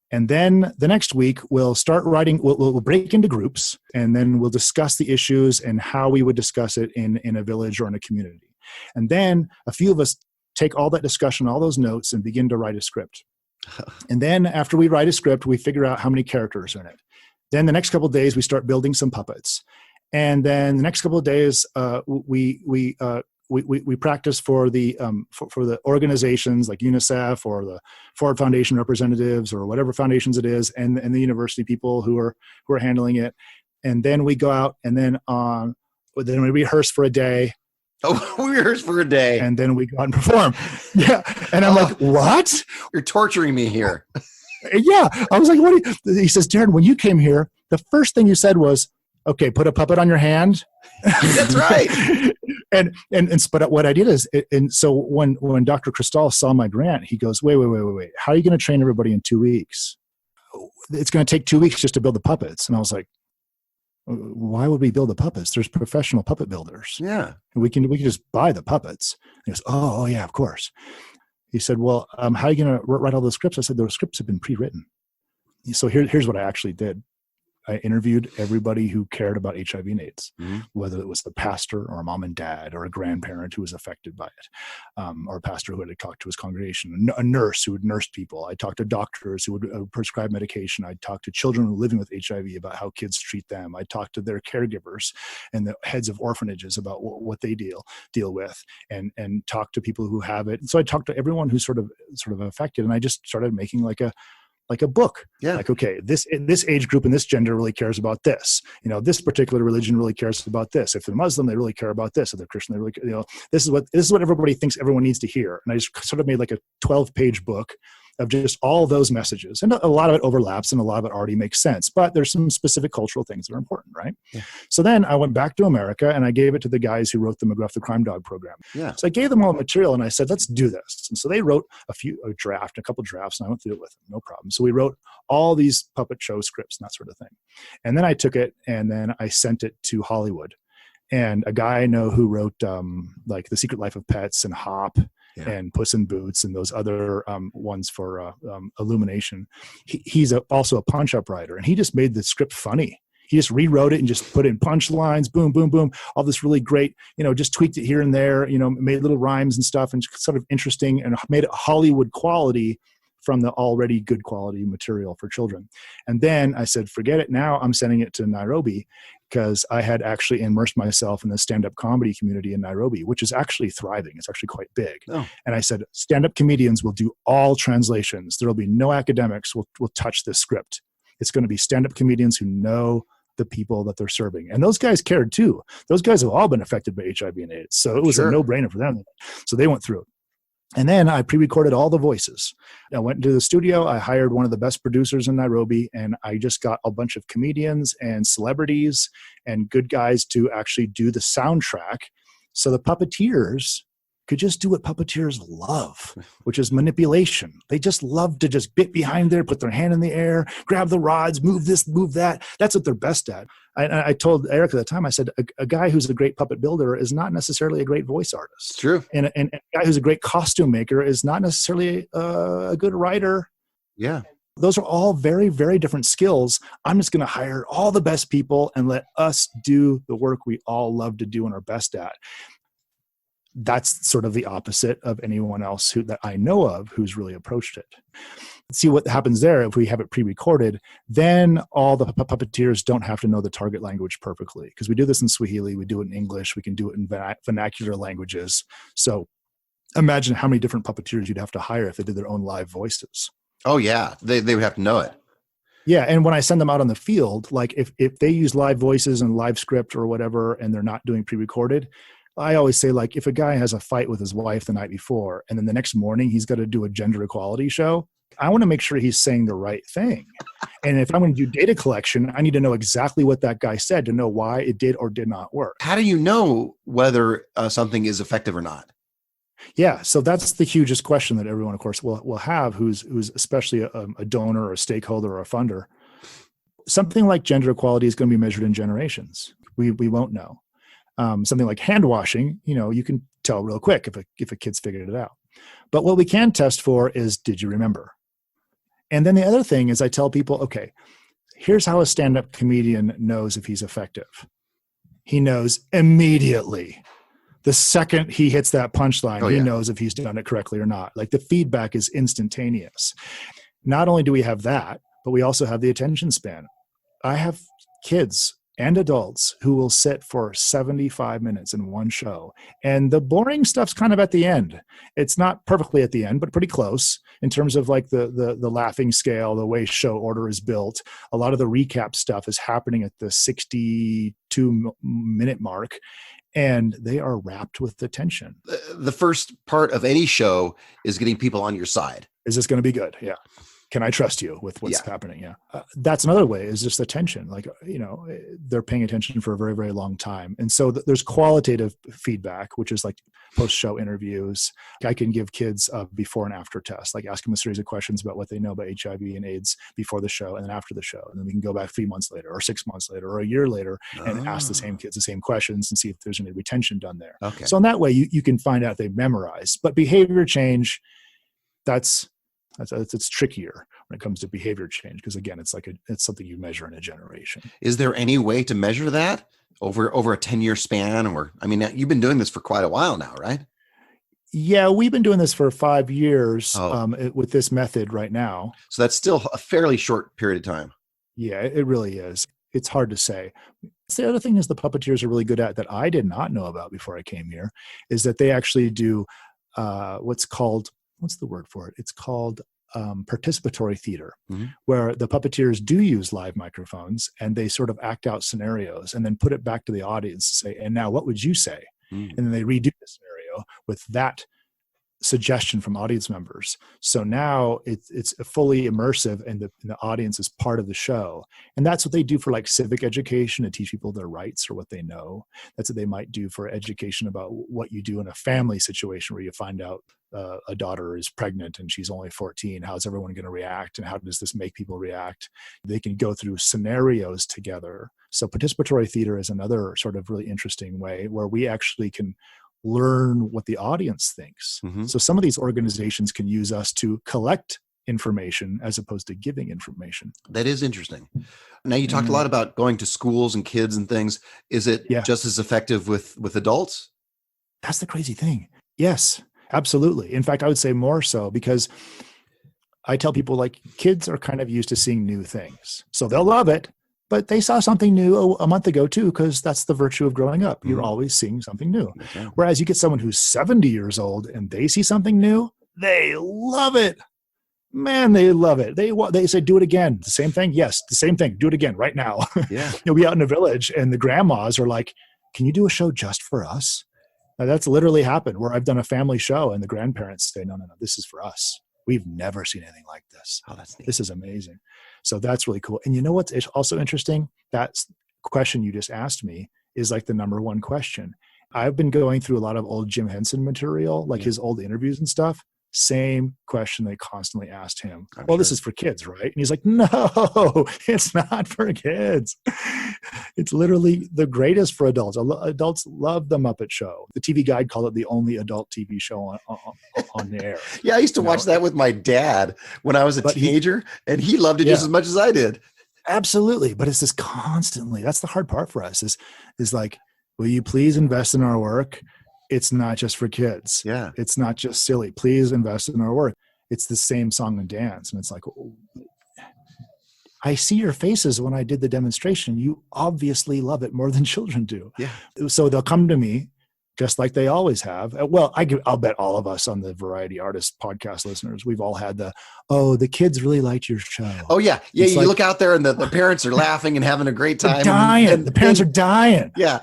And then the next week, we'll start writing, we'll break into groups, and then we'll discuss the issues and how we would discuss it in a village or in a community. And then a few of us take all that discussion, all those notes, and begin to write a script. And then after we write a script, we figure out how many characters are in it. Then the next couple of days, we start building some puppets. And then the next couple of days, we practice for the organizations like UNICEF or the Ford Foundation representatives or whatever foundations it is, and the university people who are handling it. And then we go out and then we rehearse for a day. Oh, we rehearse for a day. And then we go out and perform. Yeah. And I'm like, what? You're torturing me here. Yeah. I was like, what? He says, Darren, when you came here, the first thing you said was, okay, put a puppet on your hand. That's right. But what I did is, and so when Dr. Cristal saw my grant, he goes, wait. How are you going to train everybody in 2 weeks? It's going to take 2 weeks just to build the puppets. And I was like, why would we build the puppets? There's professional puppet builders. Yeah. And we can just buy the puppets. And he goes, oh yeah, of course. He said, well, how are you going to write all those scripts? I said, those scripts have been pre-written. So here's what I actually did. I interviewed everybody who cared about HIV and AIDS, whether it was the pastor or a mom and dad or a grandparent who was affected by it, or a pastor who had talked to his congregation, a nurse who had nursed people. I talked to doctors who would prescribe medication. I talked to children living with HIV about how kids treat them. I talked to their caregivers and the heads of orphanages about what they deal with, and talked to people who have it. And so I talked to everyone who's sort of affected, and I just started making like a book. Yeah. Like, okay, this age group and this gender really cares about this. This particular religion really cares about this. If they're Muslim, they really care about this. If they're Christian, they really, this is what everybody thinks everyone needs to hear. And I just sort of made like a 12-page book of just all those messages. And a lot of it overlaps and a lot of it already makes sense, but there's some specific cultural things that are important, right? Yeah. So then I went back to America and I gave it to the guys who wrote the McGruff the Crime Dog program. Yeah. So I gave them all the material and I said, let's do this. And so they wrote a couple drafts, and I went through it with them, no problem. So we wrote all these puppet show scripts and that sort of thing. And then I took it and then I sent it to Hollywood. And a guy I know who wrote like The Secret Life of Pets and Hop, and Puss in Boots and those other ones for Illumination. He's also a punch-up writer, and he just made the script funny. He just rewrote it and just put in punchlines, boom, boom, boom, all this really great, just tweaked it here and there, made little rhymes and stuff, and sort of interesting, and made it Hollywood quality from the already good quality material for children. And then I said, forget it. Now I'm sending it to Nairobi, because I had actually immersed myself in the stand-up comedy community in Nairobi, which is actually thriving. It's actually quite big. Oh. And I said, stand-up comedians will do all translations. There will be no academics will touch this script. It's going to be stand-up comedians who know the people that they're serving. And those guys cared too. Those guys have all been affected by HIV and AIDS. So it was a no-brainer for them. So they went through it. And then I pre-recorded all the voices. I went into the studio. I hired one of the best producers in Nairobi, and I just got a bunch of comedians and celebrities and good guys to actually do the soundtrack. So the puppeteers could just do what puppeteers love, which is manipulation. They just love to just bit behind there, put their hand in the air, grab the rods, move this, move that. That's what they're best at. I told Eric at the time, I said, a guy who's a great puppet builder is not necessarily a great voice artist. It's true. And a guy who's a great costume maker is not necessarily a good writer. Yeah. Those are all very, very different skills. I'm just going to hire all the best people and let us do the work we all love to do and are best at. That's sort of the opposite of anyone else that I know of who's really approached it. See what happens there if we have it pre-recorded. Then all the puppeteers don't have to know the target language perfectly, because we do this in Swahili, we do it in English, we can do it in vernacular languages. So imagine how many different puppeteers you'd have to hire if they did their own live voices. Oh yeah, they would have to know it. Yeah, and when I send them out on the field, like if they use live voices and live script or whatever, and they're not doing pre-recorded, I always say, like, if a guy has a fight with his wife the night before, and then the next morning he's got to do a gender equality show, I want to make sure he's saying the right thing. And if I'm going to do data collection, I need to know exactly what that guy said to know why it did or did not work. How do you know whether something is effective or not? Yeah, so that's the hugest question that everyone, of course, will have who's especially a donor or a stakeholder or a funder. Something like gender equality is going to be measured in generations. We won't know. Something like hand washing, you can tell real quick if a kid's figured it out. But what we can test for is, did you remember? And then the other thing is I tell people, okay, here's how a stand-up comedian knows if he's effective. He knows immediately. The second he hits that punchline, he knows if he's done it correctly or not. Like, the feedback is instantaneous. Not only do we have that, but we also have the attention span. I have kids and adults who will sit for 75 minutes in one show. And the boring stuff's kind of at the end. It's not perfectly at the end, but pretty close in terms of like the laughing scale, the way show order is built. A lot of the recap stuff is happening at the 62-minute mark, and they are wrapped with attention. The first part of any show is getting people on your side. Is this going to be good? Yeah. can I trust you with what's happening? Yeah. That's another way, is just attention. Like, they're paying attention for a very, very long time. And so there's qualitative feedback, which is like post-show interviews. I can give kids a before and after test, like ask them a series of questions about what they know about HIV and AIDS before the show and then after the show. And then we can go back 3 months later or 6 months later or a year later and ask the same kids the same questions and see if there's any retention done there. Okay. So in that way, you can find out if they memorize. But behavior change, it's trickier when it comes to behavior change, because again, it's something you measure in a generation. Is there any way to measure that over a 10-year span? Or, I mean, you've been doing this for quite a while now, right? Yeah, we've been doing this for 5 years with this method right now. So that's still a fairly short period of time. Yeah, it really is. It's hard to say. The other thing is the puppeteers are really good at that I did not know about before I came here, is that they actually do what's the word for it? It's called participatory theater, where the puppeteers do use live microphones and they sort of act out scenarios and then put it back to the audience to say, and now what would you say? And then they redo the scenario with that suggestion from audience members. So now it's fully immersive and the audience is part of the show. And that's what they do for like civic education, to teach people their rights or what they know. That's what they might do for education about what you do in a family situation where you find out a daughter is pregnant and she's only 14. How's everyone going to react? And how does this make people react? They can go through scenarios together. So participatory theater is another sort of really interesting way where we actually can learn what the audience thinks. So some of these organizations can use us to collect information as opposed to giving information. That is interesting. Now, you talked a lot about going to schools and kids and things. Is it just as effective with adults? That's the crazy thing. Yes, absolutely. In fact, I would say more so, because I tell people, like, kids are kind of used to seeing new things. So they'll love it, but they saw something new a month ago too, because that's the virtue of growing up. You're always seeing something new. Okay. Whereas you get someone who's 70 years old and they see something new, they love it. Man, they love it. They say, do it again. The same thing? Yes, the same thing. Do it again right now. Yeah. You'll be out in a village and the grandmas are like, can you do a show just for us? Now, that's literally happened where I've done a family show and the grandparents say, no, this is for us. We've never seen anything like this. Oh, that's neat. This is amazing. So that's really cool. And you know what's also interesting? That question you just asked me is like the number one question. I've been going through a lot of old Jim Henson material, like his old interviews and stuff. Same question they constantly asked him. This is for kids, right? And he's like, no, it's not for kids. It's literally the greatest for adults. Adults love the Muppet Show. The TV Guide called it the only adult TV show on the air. Yeah, I used to watch that with my dad when I was a teenager, and he loved it just as much as I did. Absolutely. But it's this constantly, that's the hard part for us is like, will you please invest in our work? It's not just for kids. Yeah. It's not just silly. Please invest in our work. It's the same song and dance. And it's like, I see your faces when I did the demonstration. You obviously love it more than children do. Yeah. So they'll come to me just like they always have. Well, I'll bet all of us on the Variety Artist podcast listeners, we've all had the kids really liked your show. Oh, yeah. Yeah, it's you look out there and the parents are laughing and having a great time. Dying. The parents are dying. Yeah.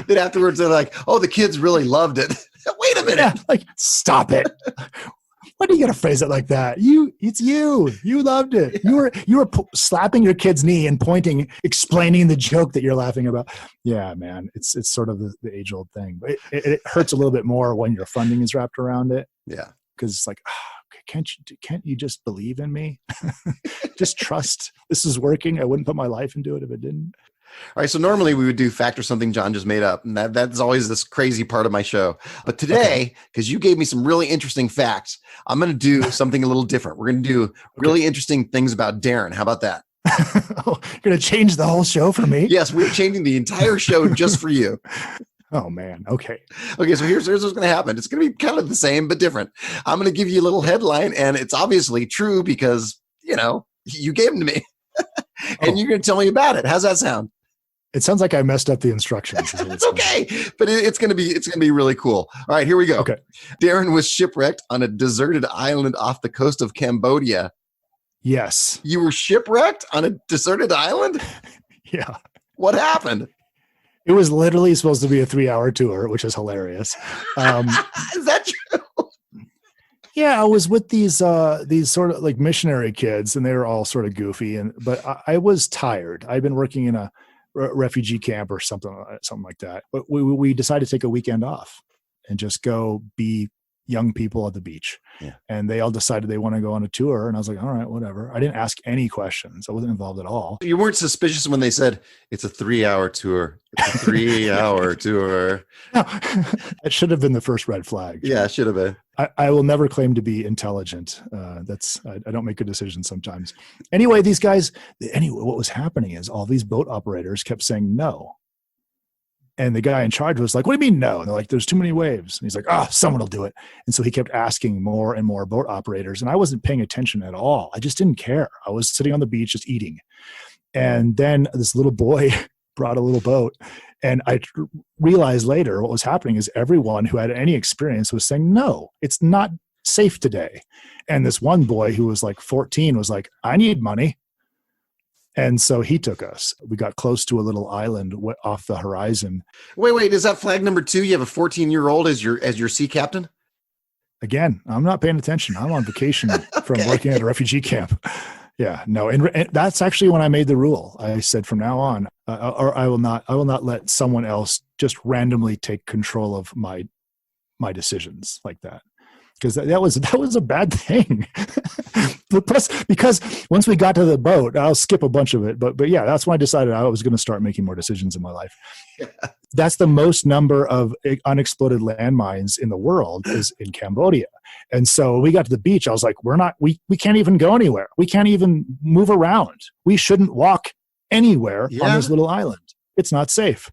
Then afterwards, they're like, oh, the kids really loved it. Wait a minute. Yeah, like, stop it. Why do you got to phrase it like that? It's you. You loved it. You were slapping your kid's knee and pointing, explaining the joke that you're laughing about. Yeah, man, it's sort of the age-old thing. But it hurts a little bit more when your funding is wrapped around it. Yeah, because it's like, can't you just believe in me? Just trust this is working. I wouldn't put my life into it if it didn't. All right, so normally we would do Fact or Something John just made up, and that's always this crazy part of my show. But today, because you gave me some really interesting facts, I'm going to do something a little different. We're going to do really interesting things about Darren. How about that? Oh, you're going to change the whole show for me? Yes, we're changing the entire show just for you. Oh, man. Okay. Okay, so here's what's going to happen. It's going to be kind of the same, but different. I'm going to give you a little headline, and it's obviously true because, you gave them to me. And you're going to tell me about it. How's that sound? It sounds like I messed up the instructions. It's okay, but it's going to be really cool. All right, here we go. Okay. Darren was shipwrecked on a deserted island off the coast of Cambodia. Yes. You were shipwrecked on a deserted island? Yeah. What happened? It was literally supposed to be a 3-hour tour, which is hilarious. Is that true? Yeah, I was with these sort of like missionary kids, and they were all sort of goofy. But I was tired. I'd been working in a refugee camp or something like that. But we decided to take a weekend off and just go be young people at the beach. Yeah. And they all decided they want to go on a tour, and I was like, all right, whatever. I didn't ask any questions. I wasn't involved at all. You weren't suspicious when they said it's a 3-hour tour. It's a 3-hour tour. No, it should have been the first red flag. Yeah, it should have been. I will never claim to be intelligent. I don't make good decisions sometimes. Anyway, these guys, what was happening is all these boat operators kept saying no. And the guy in charge was like, what do you mean no? And they're like, there's too many waves. And he's like, someone will do it. And so he kept asking more and more boat operators. And I wasn't paying attention at all. I just didn't care. I was sitting on the beach just eating. And then this little boy brought a little boat. And I realized later what was happening is everyone who had any experience was saying, no, it's not safe today. And this one boy who was like 14 was like, I need money. And so he took us. We got close to a little island off the horizon. Wait, is that flag number 2? You have a 14-year-old as your sea captain? Again, I'm not paying attention. I'm on vacation from working at a refugee camp. Yeah, no, and that's actually when I made the rule. I said from now on, or I will not let someone else just randomly take control of my decisions like that. Because that was a bad thing. Plus, because once we got to the boat, I'll skip a bunch of it, but yeah, that's when I decided I was going to start making more decisions in my life. Yeah. That's the most number of unexploded landmines in the world is in Cambodia. And so we got to the beach. I was like, we can't even go anywhere. We can't even move around. We shouldn't walk anywhere on this little island. It's not safe.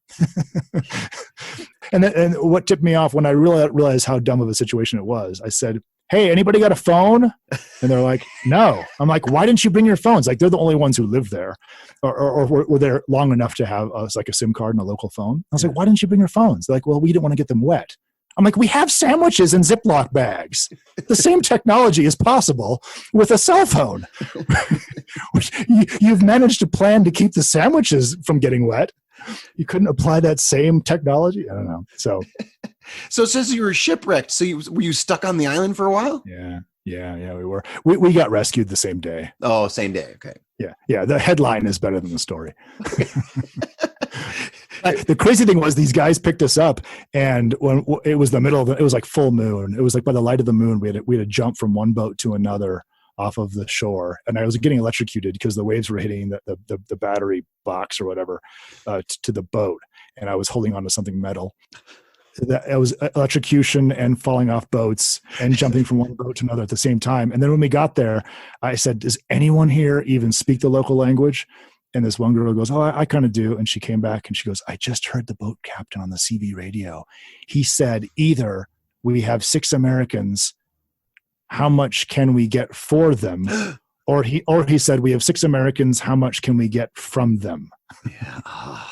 And what tipped me off when I realized how dumb of a situation it was, I said, hey, anybody got a phone? And they're like, no. I'm like, why didn't you bring your phones? Like, they're the only ones who lived there or were there long enough to have like a SIM card and a local phone. I was like, why didn't you bring your phones? They're like, well, we didn't want to get them wet. I'm like, we have sandwiches in Ziploc bags. The same technology is possible with a cell phone. You've managed to plan to keep the sandwiches from getting wet. You couldn't apply that same technology? I don't know. So it says you were shipwrecked. So were you stuck on the island for a while? Yeah, we were. We got rescued the same day. Oh, same day. Okay. Yeah. The headline is better than the story. The crazy thing was these guys picked us up, and when it was the middle of it was like full moon. It was like by the light of the moon, we had to jump from one boat to another off of the shore, and I was getting electrocuted because the waves were hitting the battery box or whatever to the boat, and I was holding on to something metal. It was electrocution and falling off boats and jumping from one boat to another at the same time. And then when we got there, I said, does anyone here even speak the local language? And this one girl goes, oh, I kind of do. And she came back and she goes, I just heard the boat captain on the CB radio. He said, either we have 6 Americans, how much can we get for them? Or he said, we have 6 Americans, how much can we get from them? Yeah.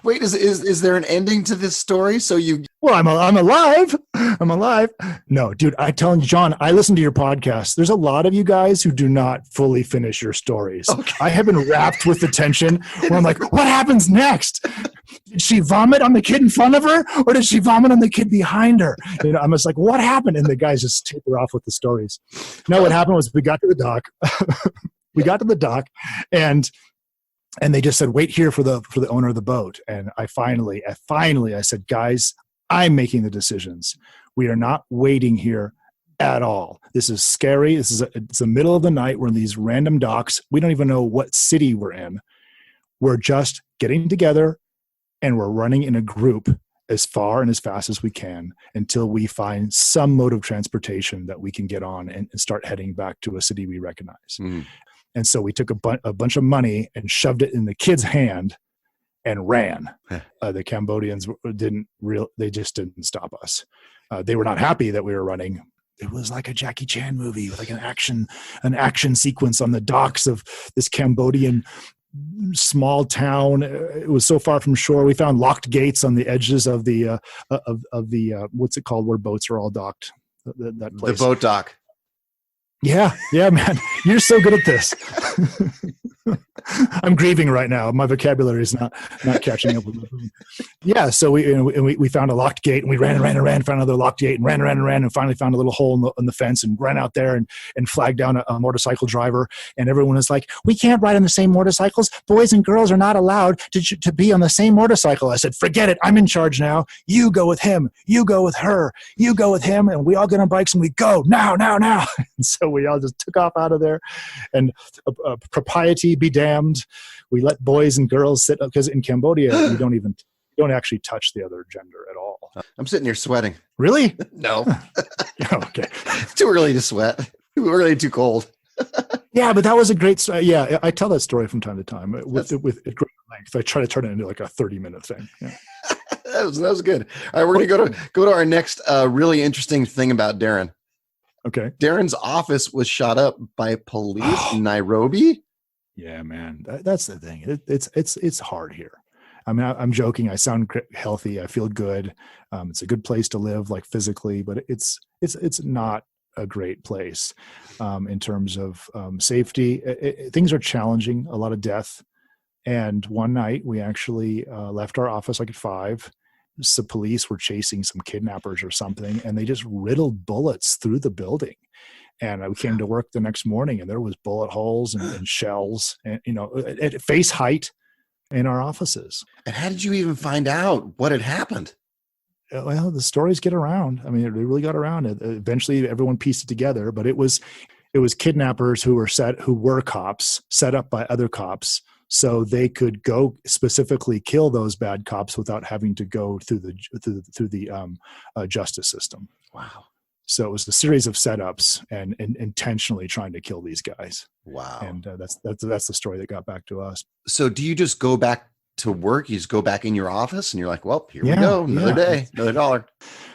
Wait, is there an ending to this story? So well, I'm alive. I'm alive. No, dude, I tell you, John, I listen to your podcast. There's a lot of you guys who do not fully finish your stories. Okay. I have been wrapped with the tension where I'm like, what happens next? Did she vomit on the kid in front of her, or did she vomit on the kid behind her? You know, I'm just like, what happened? And the guys just taper off with the stories. No, what happened was we got to the dock. And they just said, wait here for the owner of the boat. And I finally I said, guys, I'm making the decisions. We are not waiting here at all. This is scary. It's the middle of the night. We're in these random docks. We don't even know what city we're in. We're just getting together and we're running in a group as far and as fast as we can until we find some mode of transportation that we can get on and start heading back to a city we recognize. Mm. And so we took a bunch of money and shoved it in the kid's hand and ran. The Cambodians they just didn't stop us. They were not happy that we were running. It was like a Jackie Chan movie with like an action sequence on the docks of this Cambodian small town. It was so far from shore. We found locked gates on the edges of the what's it called where boats are all docked? That place. The boat dock. Yeah, man. You're so good at this. I'm grieving right now. My vocabulary is not catching up with my brain. Yeah, so we found a locked gate, and we ran, found another locked gate, and ran, and finally found a little hole in the fence, and ran out there and flagged down a motorcycle driver. And everyone was like, "We can't ride on the same motorcycles. Boys and girls are not allowed to be on the same motorcycle." I said, "Forget it. I'm in charge now. You go with him. You go with her. You go with him, and we all get on bikes and we go now." And so we all just took off out of there, and propriety be damned. We let boys and girls sit, because in Cambodia you don't actually touch the other gender at all. I'm sitting here sweating. Really? No. Okay. It's too early to sweat. Too early, too cold. Yeah, but that was a great story. Yeah, I tell that story from time to time with great length. I try to turn it into like a 30-minute thing. Yeah. that was good. All right, we're going to go to our next really interesting thing about Darren. Okay. Darren's office was shot up by police in Nairobi. Yeah, man, that's the thing. It's hard here. I mean, I'm joking. I sound healthy. I feel good. It's a good place to live, like physically, but it's not a great place in terms of safety. Things are challenging. A lot of death. And one night we actually left our office like at 5. Some police were chasing some kidnappers or something, and they just riddled bullets through the building. And I came to work the next morning, and there was bullet holes and shells, and at face height in our offices. And how did you even find out what had happened? Well, the stories get around. I mean, it really got around. Eventually, everyone pieced it together. But it was kidnappers who were cops, set up by other cops, so they could go specifically kill those bad cops without having to go through the justice system. Wow. So it was a series of setups and intentionally trying to kill these guys. Wow. And that's the story that got back to us. So do you just go back to work? You just go back in your office and you're like, well, here we go. Another day, another dollar.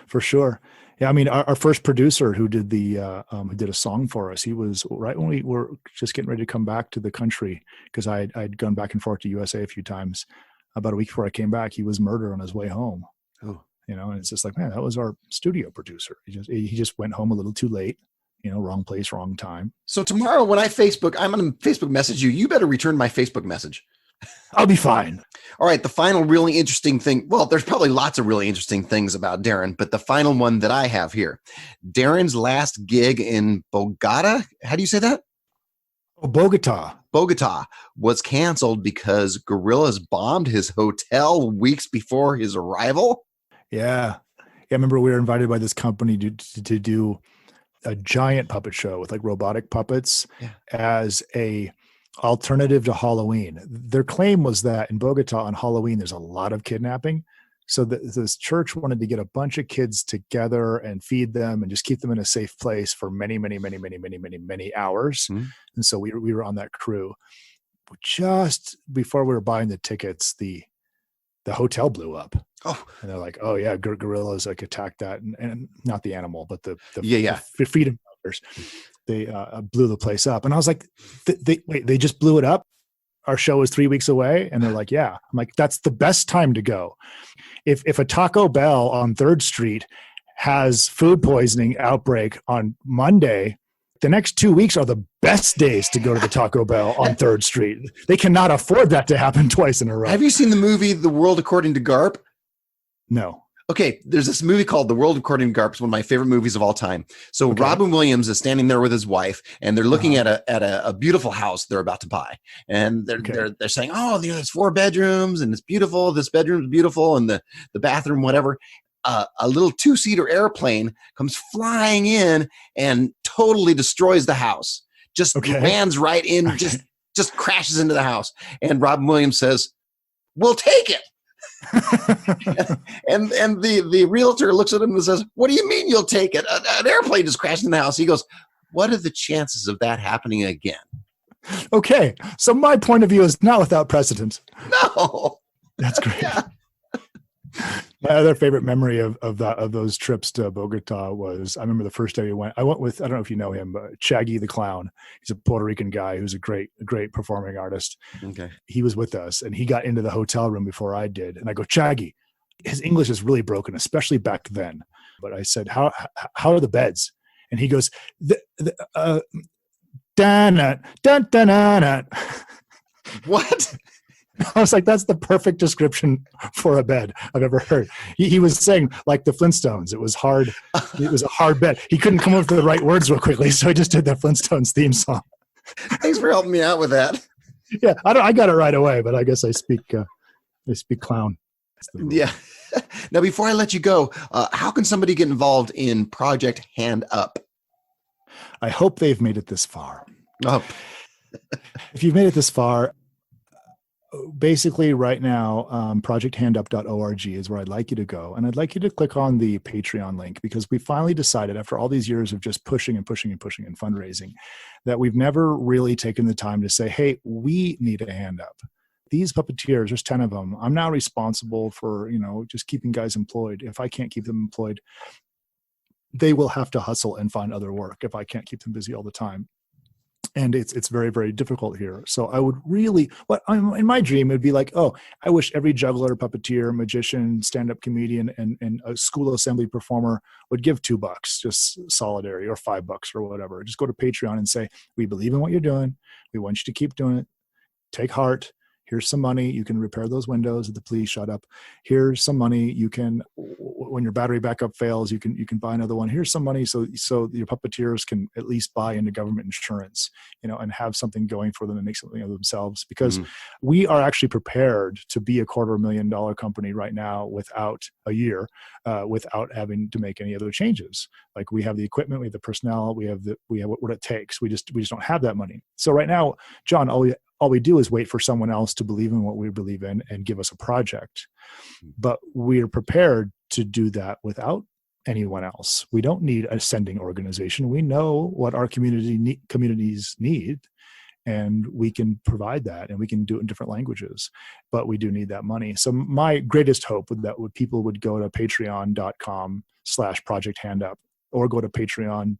For sure. Yeah. I mean, our first producer who did who did a song for us, he was right when we were just getting ready to come back to the country, because I'd gone back and forth to USA a few times. About a week before I came back, he was murdered on his way home. Oh. And it's just like, man, that was our studio producer. He just went home a little too late, wrong place, wrong time. So tomorrow when I'm going to Facebook message you. You better return my Facebook message. I'll be fine. All right. The final really interesting thing. Well, there's probably lots of really interesting things about Darren, but the final one that I have here, Darren's last gig in Bogota. How do you say that? Oh, Bogota was canceled because guerrillas bombed his hotel weeks before his arrival. Yeah. I remember we were invited by this company to do a giant puppet show with like robotic puppets as a alternative to Halloween. Their claim was that in Bogota on Halloween, there's a lot of kidnapping. So this church wanted to get a bunch of kids together and feed them and just keep them in a safe place for many, many, many, many, many, many, many hours. Mm-hmm. And so we were on that crew. Just before we were buying the tickets, the hotel blew up. Oh, and they're like, "Oh yeah, guerrillas like attacked that," and not the animal, but the freedom fighters. They blew the place up, and I was like, "They just blew it up? Our show is 3 weeks away," and they're like, "Yeah." I'm like, "That's the best time to go. If a Taco Bell on 3rd Street has food poisoning outbreak on Monday, the next 2 weeks are the best days to go to the Taco Bell on 3rd Street. They cannot afford that to happen twice in a row." Have you seen the movie The World According to Garp? No. Okay, there's this movie called The World According to Garp. It's one of my favorite movies of all time. So Robin Williams is standing there with his wife, and they're looking at a beautiful house they're about to buy. And they're saying, "Oh, there's 4 bedrooms, and it's beautiful. This bedroom's beautiful, and the bathroom, whatever." A little 2-seater airplane comes flying in and totally destroys the house. Just lands right in, just crashes into the house. And Robin Williams says, "We'll take it." and the realtor looks at him and says, "What do you mean you'll take it? An airplane just crashed in the house." He goes, "What are the chances of that happening again?" Okay, so my point of view is not without precedent. No, that's great. Yeah. My other favorite memory of those trips to Bogota was, I remember the first day we went. I went with, I don't know if you know him, but Shaggy the Clown. He's a Puerto Rican guy who's a great performing artist. Okay, he was with us, and he got into the hotel room before I did. And I go, "Shaggy, his English is really broken, especially back then." But I said, "How are the beds?" And he goes, "Danat, dun dun dun." What? I was like, that's the perfect description for a bed I've ever heard. He was saying, like the Flintstones, it was hard. It was a hard bed. He couldn't come up with the right words real quickly, so he just did the Flintstones theme song. Thanks for helping me out with that. Yeah, I got it right away, but I guess I speak clown. Yeah. Now, before I let you go, how can somebody get involved in Project Hand Up? I hope they've made it this far. Oh. If you've made it this far, basically right now, projecthandup.org is where I'd like you to go. And I'd like you to click on the Patreon link, because we finally decided, after all these years of just pushing and fundraising, that we've never really taken the time to say, hey, we need a hand up. These puppeteers, there's 10 of them. I'm now responsible for, just keeping guys employed. If I can't keep them employed, they will have to hustle and find other work if I can't keep them busy all the time. And it's very, very difficult here. So I would really, in my dream, it would be like, oh, I wish every juggler, puppeteer, magician, stand-up comedian, and a school assembly performer would give $2, just solidarity, or $5 or whatever. Just go to Patreon and say, we believe in what you're doing. We want you to keep doing it. Take heart. Here's some money. You can repair those windows that the police shut up. Here's some money. You can, when your battery backup fails, you can buy another one. Here's some money so your puppeteers can at least buy into government insurance, and have something going for them and make something of themselves. Because we are actually prepared to be a $250,000 company right now without having to make any other changes. Like, we have the equipment, we have the personnel, we have what it takes. We just don't have that money. So right now, John, all we do is wait for someone else to believe in what we believe in and give us a project. But we're prepared to do that without anyone else. We don't need a sending organization. We know what our communities need, and we can provide that, and we can do it in different languages. But we do need that money. So my greatest hope would that people would go to patreon.com/projecthandup, or go to Patreon,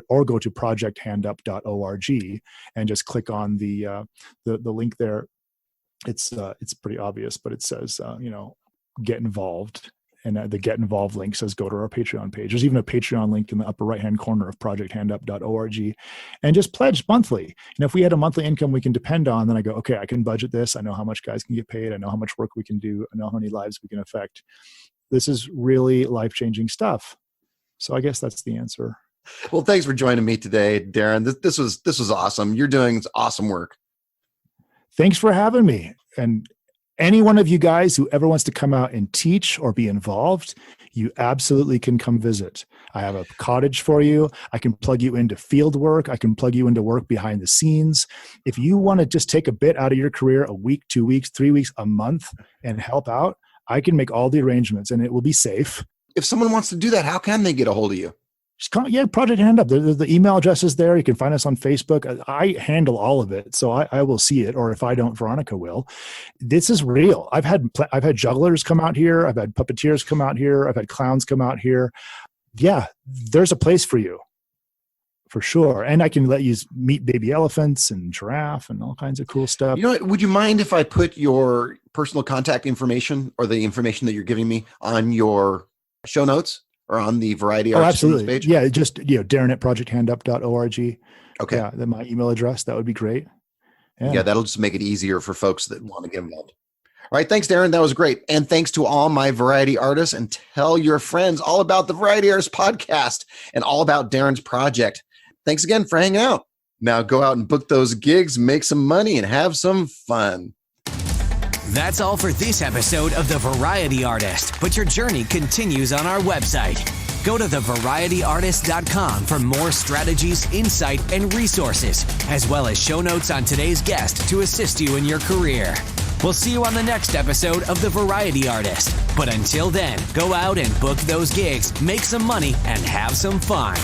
or go to projecthandup.org and just click on the link there. It's pretty obvious, but it says, get involved. And the get involved link says, go to our Patreon page. There's even a Patreon link in the upper right-hand corner of projecthandup.org, and just pledge monthly. If we had a monthly income we can depend on, then I go, okay, I can budget this. I know how much guys can get paid. I know how much work we can do. I know how many lives we can affect. This is really life-changing stuff. So I guess that's the answer. Well, thanks for joining me today, Darren. This was awesome. You're doing awesome work. Thanks for having me. And any one of you guys who ever wants to come out and teach or be involved, you absolutely can come visit. I have a cottage for you. I can plug you into field work. I can plug you into work behind the scenes. If you want to just take a bit out of your career, a week, 2 weeks, 3 weeks, a month, and help out, I can make all the arrangements, and it will be safe. If someone wants to do that, how can they get a hold of you? Just Project Hand Up. The email address is there. You can find us on Facebook. I handle all of it, so I will see it. Or if I don't, Veronica will. This is real. I've had jugglers come out here. I've had puppeteers come out here. I've had clowns come out here. Yeah, there's a place for you, for sure. And I can let you meet baby elephants and giraffe and all kinds of cool stuff. Would you mind if I put your personal contact information, or the information that you're giving me, on your show notes? Or on the Variety Arts absolutely. page? Yeah, just Darren at projecthandup.org. Okay. Yeah, then my email address, that would be great. Yeah, that'll just make it easier for folks that want to get involved. All right, thanks, Darren. That was great. And thanks to all my variety artists, and tell your friends all about the Variety Artists podcast and all about Darren's project. Thanks again for hanging out. Now go out and book those gigs, make some money, and have some fun. That's all for this episode of The Variety Artist, but your journey continues on our website. Go to thevarietyartist.com for more strategies, insight, and resources, as well as show notes on today's guest to assist you in your career. We'll see you on the next episode of The Variety Artist. But until then, go out and book those gigs, make some money, and have some fun.